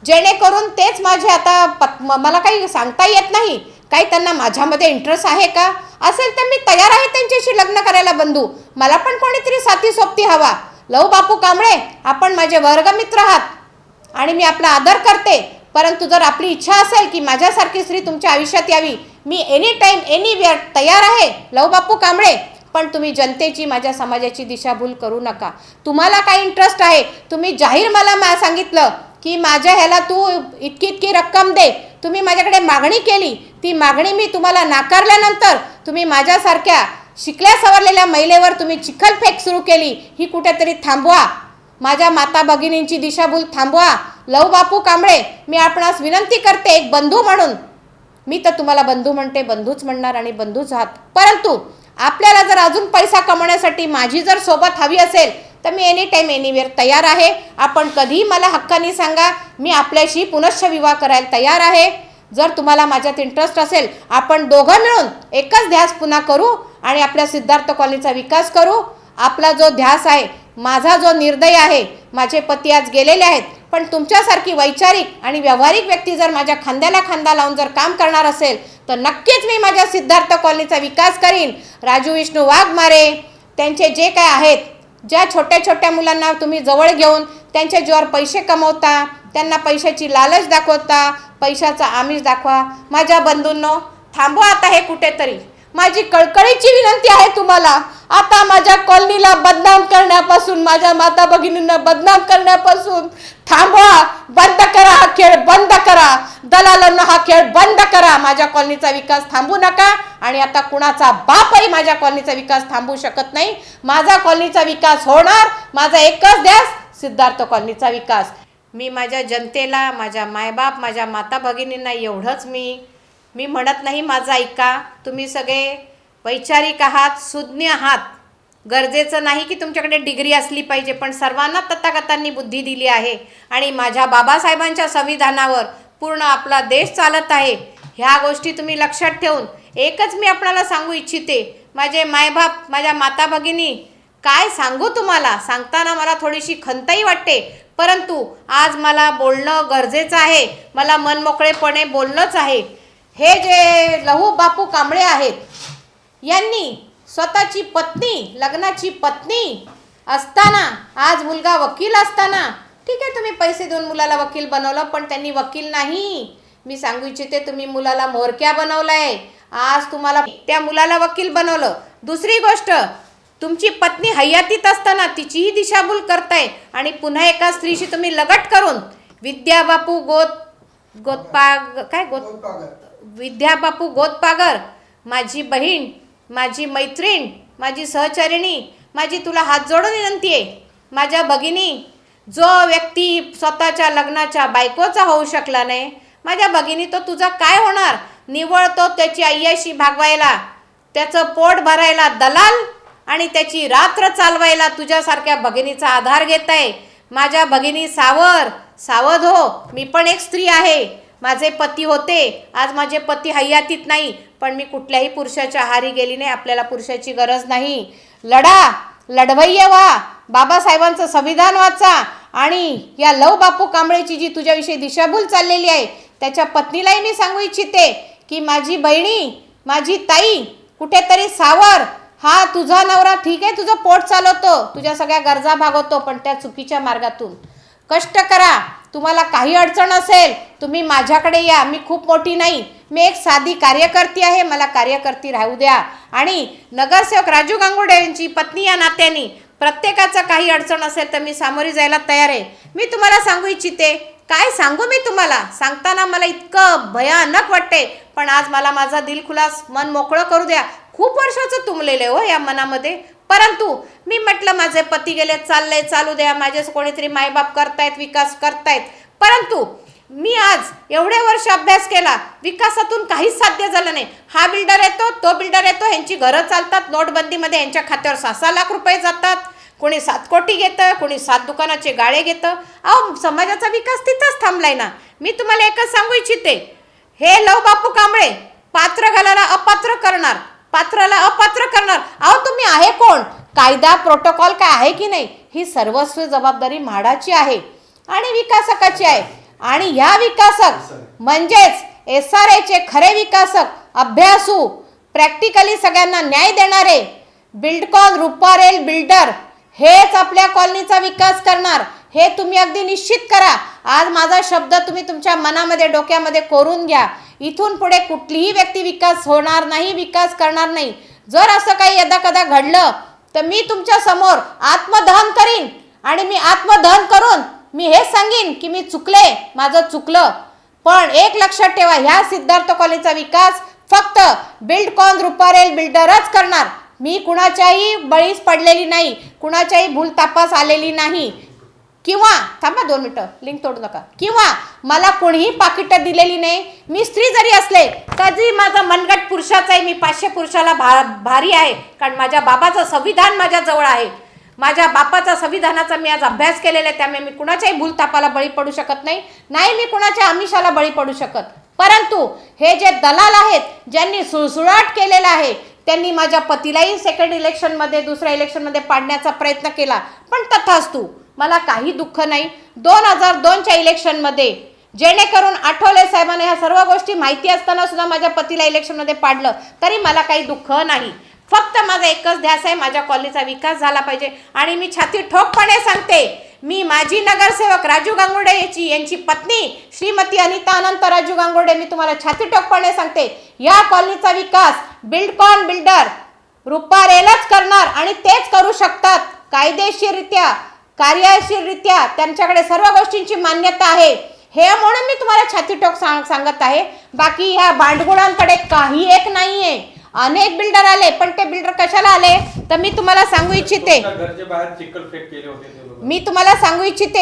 जेणेकरून तेच माझे आता मला काही सांगता येत नाही, काही त्यांना माझ्यामध्ये इंटरेस्ट आहे का, असेल तर मी तयार आहे त्यांच्याशी लग्न करायला. बंधू, मला पण कोणीतरी साथी सोबती हवा. लहू बापू कांबळे, आपण माझे वर्गमित्र आहात आणि मी आपला आदर करते. परंतु जर आपली इच्छा असेल की माझ्यासारखी स्त्री तुमच्या आयुष्यात यावी, मी एनी टाईम एनीवेअर तयार आहे लहू बापू कांबळे. पण तुम्ही जनतेची, माझ्या समाजाची दिशाभूल करू नका. तुम्हाला काय इंटरेस्ट आहे, तुम्ही जाहीर मला सांगितलं की माझ्या ह्याला तू इतकी रक्कम दे, तुम्ही माझ्याकडे मागणी केली, ती मागणी मी तुम्हाला नाकारल्यानंतर तुम्ही माझ्यासारख्या शिकल्या सवरलेल्या महिलेवर तुम्ही चिखलफेक सुरू केली. ही कुठेतरी थांबवा. माझ्या माता भगिनींची दिशाभूल थांबवा. लहू बापू कांबळे, मी आपणास विनंती करते, एक बंधू म्हणून. मी तर तुम्हाला बंधू म्हणते, बंधूच म्हणणार आणि बंधूच आहात. परंतु आपल्याला जर अजून पैसा कमवण्यासाठी माझी जर सोबत हवी असेल तर मी एनी टाईम एनीवेअर तयार आहे. आपण कधीही मला हक्काने सांगा, मी आपल्याशी पुनश्च विवाह करायला तयार आहे. जर तुम्हाला माझ्यात इंटरेस्ट असेल, आपण दोघं मिळून एकच ध्यास पुन्हा करू आणि आपल्या सिद्धार्थ कॉलनीचा विकास करू. आपला जो ध्यास आहे, माझा जो निर्दय आहे, माझे पती आज गेलेले आहेत, पण तुमच्यासारखी वैचारिक आणि व्यावहारिक व्यक्ती जर माझ्या खांद्याला खांदा लावून जर काम करणार असेल तर नक्कीच मी माझ्या सिद्धार्थ कॉलनीचा विकास करीन. राजू विष्णू वाघमारे, त्यांचे जे काय आहेत, ज्या छोट्या छोट्या मुलांना तुम्ही जवळ घेऊन त्यांच्या जीवावर पैसे कमवता, त्यांना पैशाची लालच दाखवता, पैशाचा आमिष दाखवा. माझ्या बंधूंनो, थांबवा आता हे कुठेतरी. माझी कळकळीची विनंती आहे तुम्हाला, आता माझ्या कॉलनीला बदनाम करण्यापासून, माझ्या माता भगिनींना बदनाम करण्यापासून थांबवा. बंद करा हा खेळ, बंद करा. दलालांना हा खेळ बंद करा. माझ्या कॉलनीचा विकास थांबू नका. आणि आता कुणाचा बापही माझ्या कॉलनीचा विकास थांबू शकत नाही. माझा कॉलनीचा विकास होणार. माझा एकच ध्यास, सिद्धार्थ कॉलनीचा विकास. मी माझ्या जनतेला, माझ्या मायबाप, माझ्या माता भगिनींना एवढंच मी म्हणत नाही, माझं ऐका. तुम्ही सगळे वैचारिक आहात, सुज्ञ आहात. गरजेचं नाही की तुमच्याकडे डिग्री असली पाहिजे, पण सर्वांना तथागतांनी बुद्धी दिली आहे आणि माझ्या बाबासाहेबांच्या संविधानावर पूर्ण आपला देश चालत आहे. ह्या गोष्टी तुम्ही लक्षात ठेवून एकच मी आपणाला सांगू इच्छिते, माझे मायबाप, माझ्या माता भगिनी, काय सांगू तुम्हाला, सांगताना मला थोडीशी खंतही वाटते, परंतु आज मला बोलणं गरजेचं आहे, मला मनमोकळेपणे बोलणंच आहे. हे जे लहू बापू कांबळे आहेत, यांनी स्वतःची पत्नी, लग्नाची पत्नी असताना, आज मुलगा वकील असताना, ठीक आहे तुम्ही पैसे देऊन मुलाला वकील बनवलं, पण त्यांनी वकील नाही, मी सांगू इच्छिते, तुम्ही मुलाला म्होरक्या बनवलाय. आज तुम्हाला त्या मुलाला वकील बनवलं. दुसरी गोष्ट, तुमची पत्नी हयातीत असताना तिचीही दिशाभूल करताय आणि पुन्हा एका स्त्रीशी तुम्ही लगट करून विद्याबापू विद्याबापू गोतपागर, माझी बहीण, माझी मैत्रीण, माझी सहचरिणी, माझी तुला हात जोडून विनंती आहे, माझ्या भगिनी, जो व्यक्ती स्वतःच्या लग्नाच्या बायकोचा होऊ शकला नाही, माझ्या भगिनी, तो तुझा काय होणार? निव्वळ तो त्याची अय्याशी भागवायला, त्याचं पोट भरायला दलाल आणि त्याची रात्र चालवायला तुझ्यासारख्या भगिनीचा आधार घेत आहे. माझ्या भगिनी, सावध हो, मी पण एक स्त्री आहे, माझे पती होते, आज माझे पती हयातीत नाही, पण मी कुठल्याही पुरुषाच्या आहारी गेली नाही. आपल्याला पुरुषाची गरज नाही. लढवय्ये व्हा, बाबासाहेबांचं संविधान वाचा आणि या लव बापू कांबळेची जी तुझ्याविषयी दिशाभूल चाललेली आहे, त्याच्या पत्नीलाही मी सांगू इच्छिते की माझी बहिणी, माझी ताई, कुठेतरी सावर, हा तुझा नवरा ठीक आहे, तुझं पोट चालवतो, तुझ्या सगळ्या गरजा भागवतो, पण त्या चुकीच्या मार्गातून कष्ट करा. तुम्हाला काही अडचण असेल, तुम्ही माझ्याकडे या, मी खूप मोठी नाही, मी एक साधी कार्यकर्ती आहे, मला कार्यकर्ती राहू द्या. आणि नगरसेवक राजू गांगुर्डे यांची पत्नी या नात्याने प्रत्येकाचं काही अडचण असेल तर मी सामोरी जायला तयार आहे. मी तुम्हाला सांगू इच्छिते, काय सांगू मी तुम्हाला, सांगताना मला इतकं भयानक वाटते, पण आज मला माझा दिलखुलास, मन मोकळं करू द्या. खूप वर्षाचं तुंबलेलं आहे हो या मनामध्ये, परंतु मी म्हटलं माझे पती गेले, चाललंय, चालू द्या, माझे कोणीतरी मायबाप करतायत, विकास करतायत, परंतु मी आज एवढे वर्ष अभ्यास केला, विकासातून काहीच साध्य झालं नाही. हा बिल्डर येतो, तो बिल्डर येतो, ह्यांची घरं चालतात, नोटबंदीमध्ये यांच्या खात्यावर 6-6 लाख रुपये जातात, कोणी 7 कोटी घेतं, कोणी 7 दुकानाचे गाळे घेतं. अहो, समाजाचा विकास तिथंच थांबलाय ना. मी तुम्हाला एकच सांगू इच्छिते, हे लव बापू कांबळे पात्र घालायला अपात्र करणार, पात्राला अपात्र करणार. अहो, तुम्ही आहे कोण? कायदा प्रोटोकॉल काय आहे की नाही, ही सर्वस्व जबाबदारी म्हाडाची आहे आणि विकासकाची आहे. आणि ह्या विकासक म्हणजेच SRAचे खरे विकासक, अभ्यासू, प्रॅक्टिकली सगळ्यांना न्याय देणारे बिल्डकॉन, रुपारेल बिल्डर हेच आपल्या कॉलनीचा विकास करणार, हे तुम्ही अगदी निश्चित करा. आज माझा शब्द तुम्ही तुमच्या मनामध्ये, डोक्यामध्ये कोरून घ्या. इथून पुढे कुठलीही व्यक्ती विकास होणार नाही, विकास करणार नाही. जर असं काही यदा कदा घडलं तर मी तुमच्या समोर आत्मदहन करीन आणि मी आत्मदहन करून मी हे सांगीन की मी चुकले, माझं चुकलं. पण एक लक्षात ठेवा, ह्या सिद्धार्थ कॉलनीचा विकास फक्त बिल्डकॉन, रुपारेल बिल्डरच करणार. मी कुणाच्याही बळीस पडलेली नाही, कुणाच्याही भूलतापास आलेली नाही. किंवा थांबा 2 मिनटं, लिंक तोडू नका. किंवा मला कोणीही पाकिटं दिलेली नाही. मी स्त्री जरी असले कधी माझा मनगट पुरुषाचा आहे, मी 500 पुरुषाला भारी आहे, कारण माझ्या बाबाचं संविधान माझ्याजवळ आहे. माझ्या बापाचा संविधानाचा मी आज अभ्यास केलेला आहे, त्यामुळे मी कुणाच्याही भूलतापाला बळी पडू शकत नाही, नाही मी कुणाच्या आमिषाला बळी पडू शकत. परंतु हे जे दलाल आहेत, ज्यांनी सुळसुळाट केलेला आहे, त्यांनी माझ्या पतीलाही सेकंड इलेक्शनमध्ये, दुसऱ्या इलेक्शनमध्ये पाडण्याचा प्रयत्न केला, पण तथास्तु मला काही दुःख नाही. 2002च्या इलेक्शनमध्ये जेणेकरून आठवले साहेबांना ह्या सर्व गोष्टी माहिती असताना सुद्धा माझ्या पतीला इलेक्शनमध्ये पाडलं, तरी मला काही दुःख नाही. फक्त माझा एकच ध्यास आहे, माझ्या कॉलनीचा विकास झाला पाहिजे. आणि मी छाती ठोकपणे सांगते, मी माजी नगरसेवक राजू गांगुर्डे यांची पत्नी श्रीमती अनिता अनंत राजू गांगुर्डे, मी तुम्हाला छाती ठोकपणे सांगते, या कॉलनीचा विकास बिल्डकॉन बिल्डर रुपारेलच करणार आणि तेच करू शकतात. कायदेशीररित्या, कार्यशीलरित्या त्यांच्याकडे सर्व गोष्टींची मान्यता आहे, हे म्हणून मी तुम्हाला छाती ठोक सांगत आहे. बाकी ह्या भांडगुळांकडे काही एक नाही आहे. अनेक बिल्डर आले, पण ते बिल्डर कशाला आले तर मी तुम्हाला सांगू इच्छिते,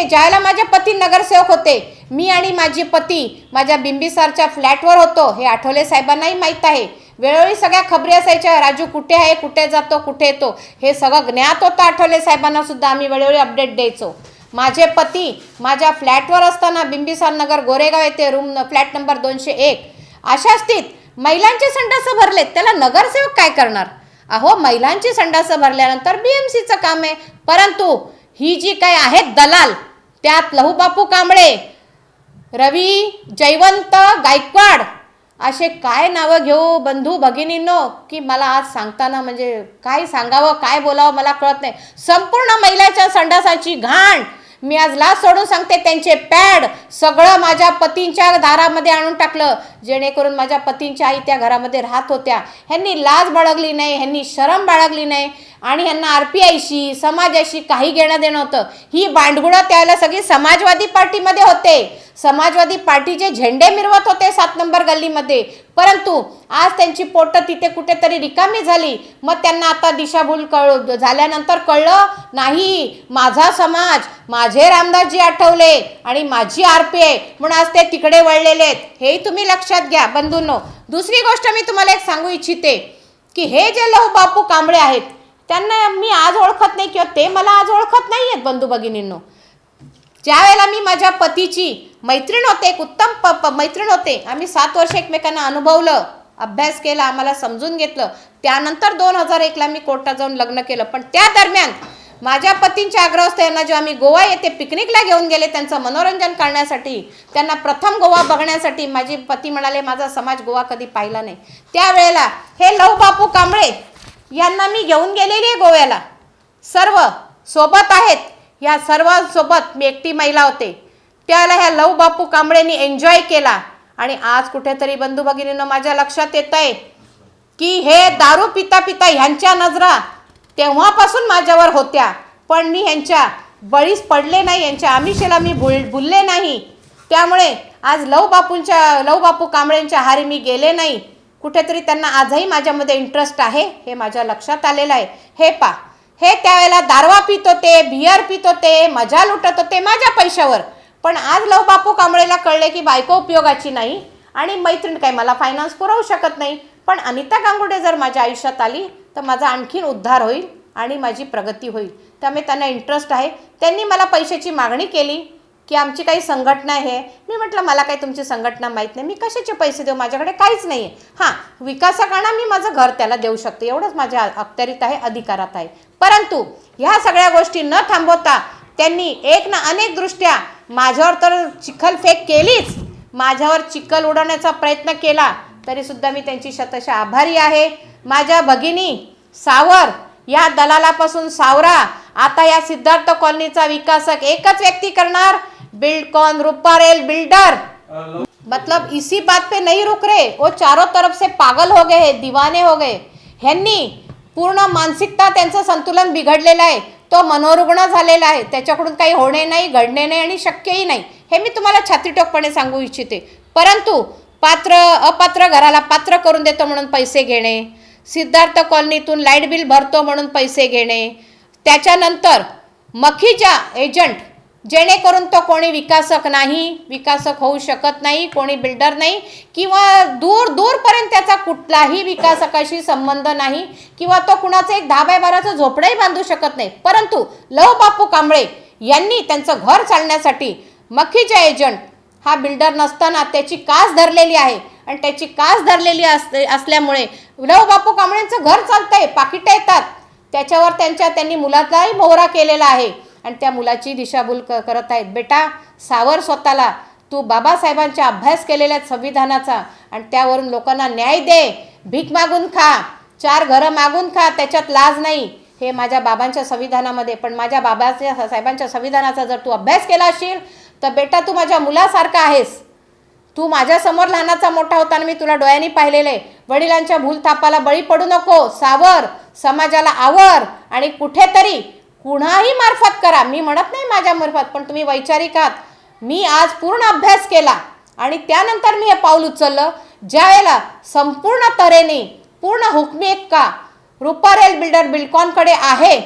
ज्यावेळेला माझे पती नगरसेवक होते, मी आणि माझे पती माझ्या बिंबिसारच्या फ्लॅटवर होतो, हे आठवले साहेबांनाही माहीत आहे. वेळोवेळी सगळ्या खबरी असायच्या, राजू कुठे आहे, कुठे जातो, कुठे येतो, हे सगळं ज्ञात होतं आठवले साहेबांना सुद्धा. आम्ही वेळोवेळी अपडेट द्यायचो. माझे पती माझ्या फ्लॅटवर असताना बिंबिसार नगर गोरेगाव येथे फ्लॅट नंबर 201 अशा स्थितीत महिलांचे संडास भरलेत, त्याला नगरसेवक काय करणार? अहो, महिलांची संडास भरल्यानंतर BMCचं काम आहे. परंतु ही जी काय आहेत दलाल, त्यात लहूबापू कांबळे, रवी जयवंत गायकवाड असे काय नावं घेऊ बंधू भगिनींनो, की मला आज सांगताना म्हणजे काय सांगावं काय बोलावं मला कळत नाही. संपूर्ण महिलाच्या संडासाची घाण मी आज लाज सोडून सांगते. त्यांचे पॅड सगळं माझ्या पतींच्या दारामध्ये आणून टाकलं, जेणेकरून माझ्या पतींच्या आई त्या घरामध्ये राहत होत्या. ह्यांनी लाज बाळगली नाही, ह्यांनी शरम बाळगली नाही आणि ह्यांना RPIशी समाजाशी काही घेणं देणं होतं. ही बांडगुळं त्यावेळेला सगळी समाजवादी पार्टीमध्ये होते, समाजवादी पार्टीचे झेंडे मिरवत होते 7 नंबर गल्लीमध्ये. परंतु आज त्यांची पोटं तिथे कुठेतरी रिकामी झाली. मग त्यांना आता दिशाभूल झाल्यानंतर कळलं नाही, माझा समाज, माझे रामदासजी आठवले आणि माझी RPI म्हणून आज ते तिकडे वळलेले आहेत. हेही तुम्ही लक्षात घ्या बंधूंनो. दुसरी गोष्ट मी तुम्हाला एक सांगू इच्छिते की हे जे लहूबापू कांबळे आहेत त्यांना मी आज ओळखत नाही किंवा ते मला आज ओळखत नाही आहेत बंधू भगिनींनो. ज्या वेळेला मी माझ्या पतीची मैत्रीण होते, एक उत्तम मैत्रीण होते, आम्ही 7 वर्ष एकमेकांना अनुभवलं, अभ्यास केला, आम्हाला समजून घेतलं. त्यानंतर 2001ला मी कोर्टात जाऊन लग्न केलं. पण त्या दरम्यान माझ्या पतींच्या आग्रहास्तव जेव्हा मी गोवा येथे पिकनिकला घेऊन गेले त्यांचं मनोरंजन करण्यासाठी, त्यांना प्रथम गोवा बघण्यासाठी, माझे पती म्हणाले माझा समाज गोवा कधी पाहिला नाही. त्यावेळेला हे लहूबापू कांबळे यांना मी घेऊन गेलेली आहे गोव्याला. सर्व सोबत आहेत, ह्या सर्वांसोबत मी एकटी महिला होते. त्याला ह्या लहूबापू कांबळेंनी एन्जॉय केला. आणि आज कुठेतरी बंधू भगिनींनो माझ्या लक्षात येत आहे की हे दारू पिता पिता ह्यांच्या नजरा तेव्हापासून माझ्यावर होत्या, पण मी ह्यांच्या बळीस पडले नाही, यांच्या आमिषेला मी भुलले नाही. त्यामुळे आज लहूबापू कांबळेंच्या हारी मी गेले नाही. कुठेतरी त्यांना आजही माझ्यामध्ये इंटरेस्ट आहे, हे माझ्या लक्षात आलेलं आहे. हे पा, हे त्यावेळेला दारवा पित होते, बियर पित होते, मजा लुटत होते माझ्या पैशावर. पण आज लहूबापू कांबळेला कळले की बायको उपयोगाची नाही आणि मैत्रीण काय मला फायनान्स पुरवू शकत नाही, पण अनिता गांगुर्डे जर माझ्या आयुष्यात आली तर माझा आणखीन उद्धार होईल आणि माझी प्रगती होईल. त्यामुळे त्यांना इंटरेस्ट आहे. त्यांनी मला पैशाची मागणी केली की आमची काही संघटना आहे. मी म्हटलं मला काही तुमची संघटना माहीत नाही, मी कशाचे पैसे देऊ, माझ्याकडे काहीच नाही आहे. हां, विकासकांना मी माझं घर त्याला देऊ शकते, एवढंच माझ्या अखत्यारीत आहे, अधिकारात आहे. परंतु ह्या सगळ्या गोष्टी न थांबवता त्यांनी एक ना अनेक दृष्ट्या माझ्यावर तर चिखलफेक केलीच, माझ्यावर चिखल उडवण्याचा प्रयत्न केला, तरीसुद्धा मी त्यांची शतशः आभारी आहे. माझ्या भगिनी सावर या दलालापासून सावरा. आता या सिद्धार्थ कॉलनीचा विकासक एकच व्यक्ती करणार, बिल्डकॉन रुपारेल बिल्डर. मतलब इसी बात पे नहीं रुक रहे, वो चारों तरफ से पागल हो गए, दीवाने हो गए. ह्यांनी पूर्ण मानसिकता त्यांचं संतुलन बिघडलेलं आहे, तो मनोरुग्ण झालेला आहे. त्याच्याकडून काही होणे नाही, घडणे नाही आणि शक्यही नाही, हे मी तुम्हाला छातीटोकपणे सांगू इच्छिते. परंतु अपात्र घराला पात्र करून देतो म्हणून पैसे घेणे, सिद्धार्थ कॉलनीतून लाईट बिल भरतो म्हणून पैसे घेणे, त्याच्यानंतर मखीजा एजंट, जेणेकरून तो कोणी विकासक नाही, विकासक होऊ शकत नाही, कोणी बिल्डर नाही किंवा दूरपर्यंत त्याचा कुठलाही विकासकाशी संबंध नाही किंवा तो कुणाचं एक 10x12चं झोपडंही बांधू शकत नाही. परंतु लहूबापू कांबळे यांनी त्यांचं घर चालण्यासाठी मखीजा एजंट हा बिल्डर नसताना त्याची कास धरलेली आहे आणि त्याची कास धरलेली असल्यामुळे लहूबापू कांबळेंचं घर चालतंय, पाकिटं येतात, त्याच्यावर त्यांनी मुलाचाही मोहरा केलेला आहे आणि त्या मुलाची दिशाभूल करत आहेत. बेटा सावर स्वतःला, तू बाबासाहेबांचा अभ्यास केलेल्या संविधानाचा आणि त्यावरून लोकांना न्याय दे. भीक मागून खा, 4 घरं मागून खा, त्याच्यात लाज नाही. हे माझ्या बाबांच्या संविधानामध्ये, पण माझ्या साहेबांच्या संविधानाचा जर तू अभ्यास केला असेल तर बेटा तू माझ्या मुलासारखा आहेस. तू माझ्यासमोर लहानाचा मोठा होताना मी तुला डोळ्यांनी पाहिलेलं आहे. वडिलांच्या भूलथापाला बळी पडू नको, सावर, समाजाला आवर आणि कुठेतरी कुणाही मार्फत करा, मी म्हणत नाही माझ्या मार्फत, पण तुम्ही वैचारिक आहात. मी आज पूर्ण अभ्यास केला आणि त्यानंतर मी हे पाऊल उचललं. ज्या वेळेला संपूर्ण तऱ्हेने पूर्ण हुकमी एक्का रुपारेल बिल्डर बिल्डकॉनकडे आहे,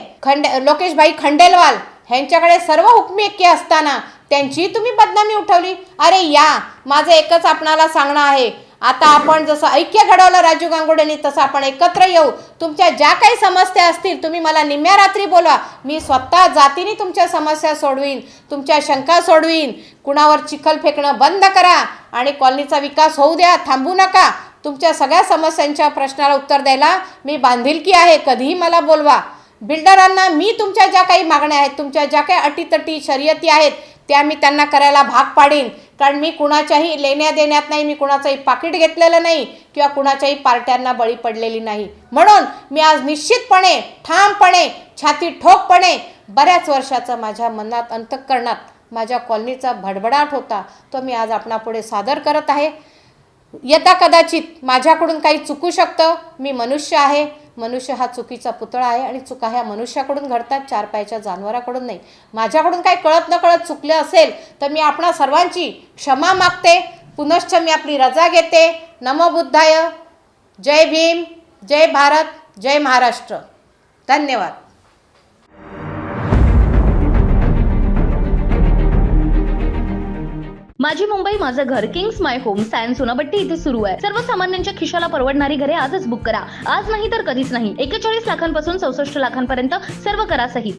लोकेशभाई खंडेलवाल ह्यांच्याकडे सर्व हुकमी एक्के असताना त्यांची तुम्ही बदनामी उठवली. अरे या, माझं एकच आपणाला सांगणं आहे, आता आपण जसं ऐक्य घडवलं राजू गांगुर्डेंनी तसं आपण एकत्र येऊ. तुमच्या ज्या काही समस्या असतील तुम्ही मला निम्म्या रात्री बोलवा, मी स्वतः जातीने तुमच्या समस्या सोडवीन, तुमच्या शंका सोडवीन. कुणावर चिखल फेकणं बंद करा आणि कॉलनीचा विकास होऊ द्या, थांबू नका. तुमच्या सगळ्या समस्यांच्या प्रश्नाला उत्तर द्यायला मी बांधिलकी आहे, कधीही मला बोलवा. बिल्डरांना मी तुमच्या ज्या काही मागण्या आहेत, तुमच्या ज्या काही अटीतटी शर्यती आहेत त्या मी त्यांना करायला भाग पाडीन. कारण मी कुणाच्याही लेण्या देण्यात नाही, मी कुणाचंही पाकिट घेतलेलं नाही किंवा कुणाच्याही पार्ट्यांना बळी पडलेली नाही. म्हणून मी आज निश्चितपणे, ठामपणे, छाती ठोकपणे बऱ्याच वर्षाचा माझ्या मनात, अंतःकरणात माझ्या कॉलनीचा भडभडाट होता तो मी आज आपणापुढे सादर करत आहे. यथा कदाचित माझ्याकडून काही चुकू शकतं, मी मनुष्य आहे. मनुष्य हा चुकीचा पुतळा आहे आणि चुका ह्या मनुष्याकडून घडतात, चार पायाच्या जनावराकडून नाही. माझ्याकडून काही कळत न कळत चुकले असेल तर मी आपणा सर्वांची क्षमा मागते. पुनश्च मी आपली रजा घेते. नमो बुद्धाय. जय भीम, जय भारत, जय महाराष्ट्र. धन्यवाद. माझी मुंबई माझं घर, किंग्स माय होम, सायन्स सोनापट्टी इथे सुरू आहे. सर्वसामान्यांच्या खिशाला परवडणारी घरे आजच बुक करा. आज नाही तर कधीच नाही. 41 लाखांपासून 64 लाखांपर्यंत सर्व करासहित.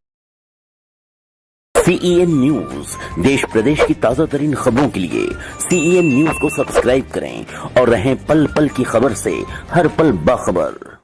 CEN न्यूज, देश प्रदेश की ताजा तरीन खबरों के लिए CEN न्यूज को सब्सक्राइब करें और रहें पल पल की खबर से हर पल बाखबर.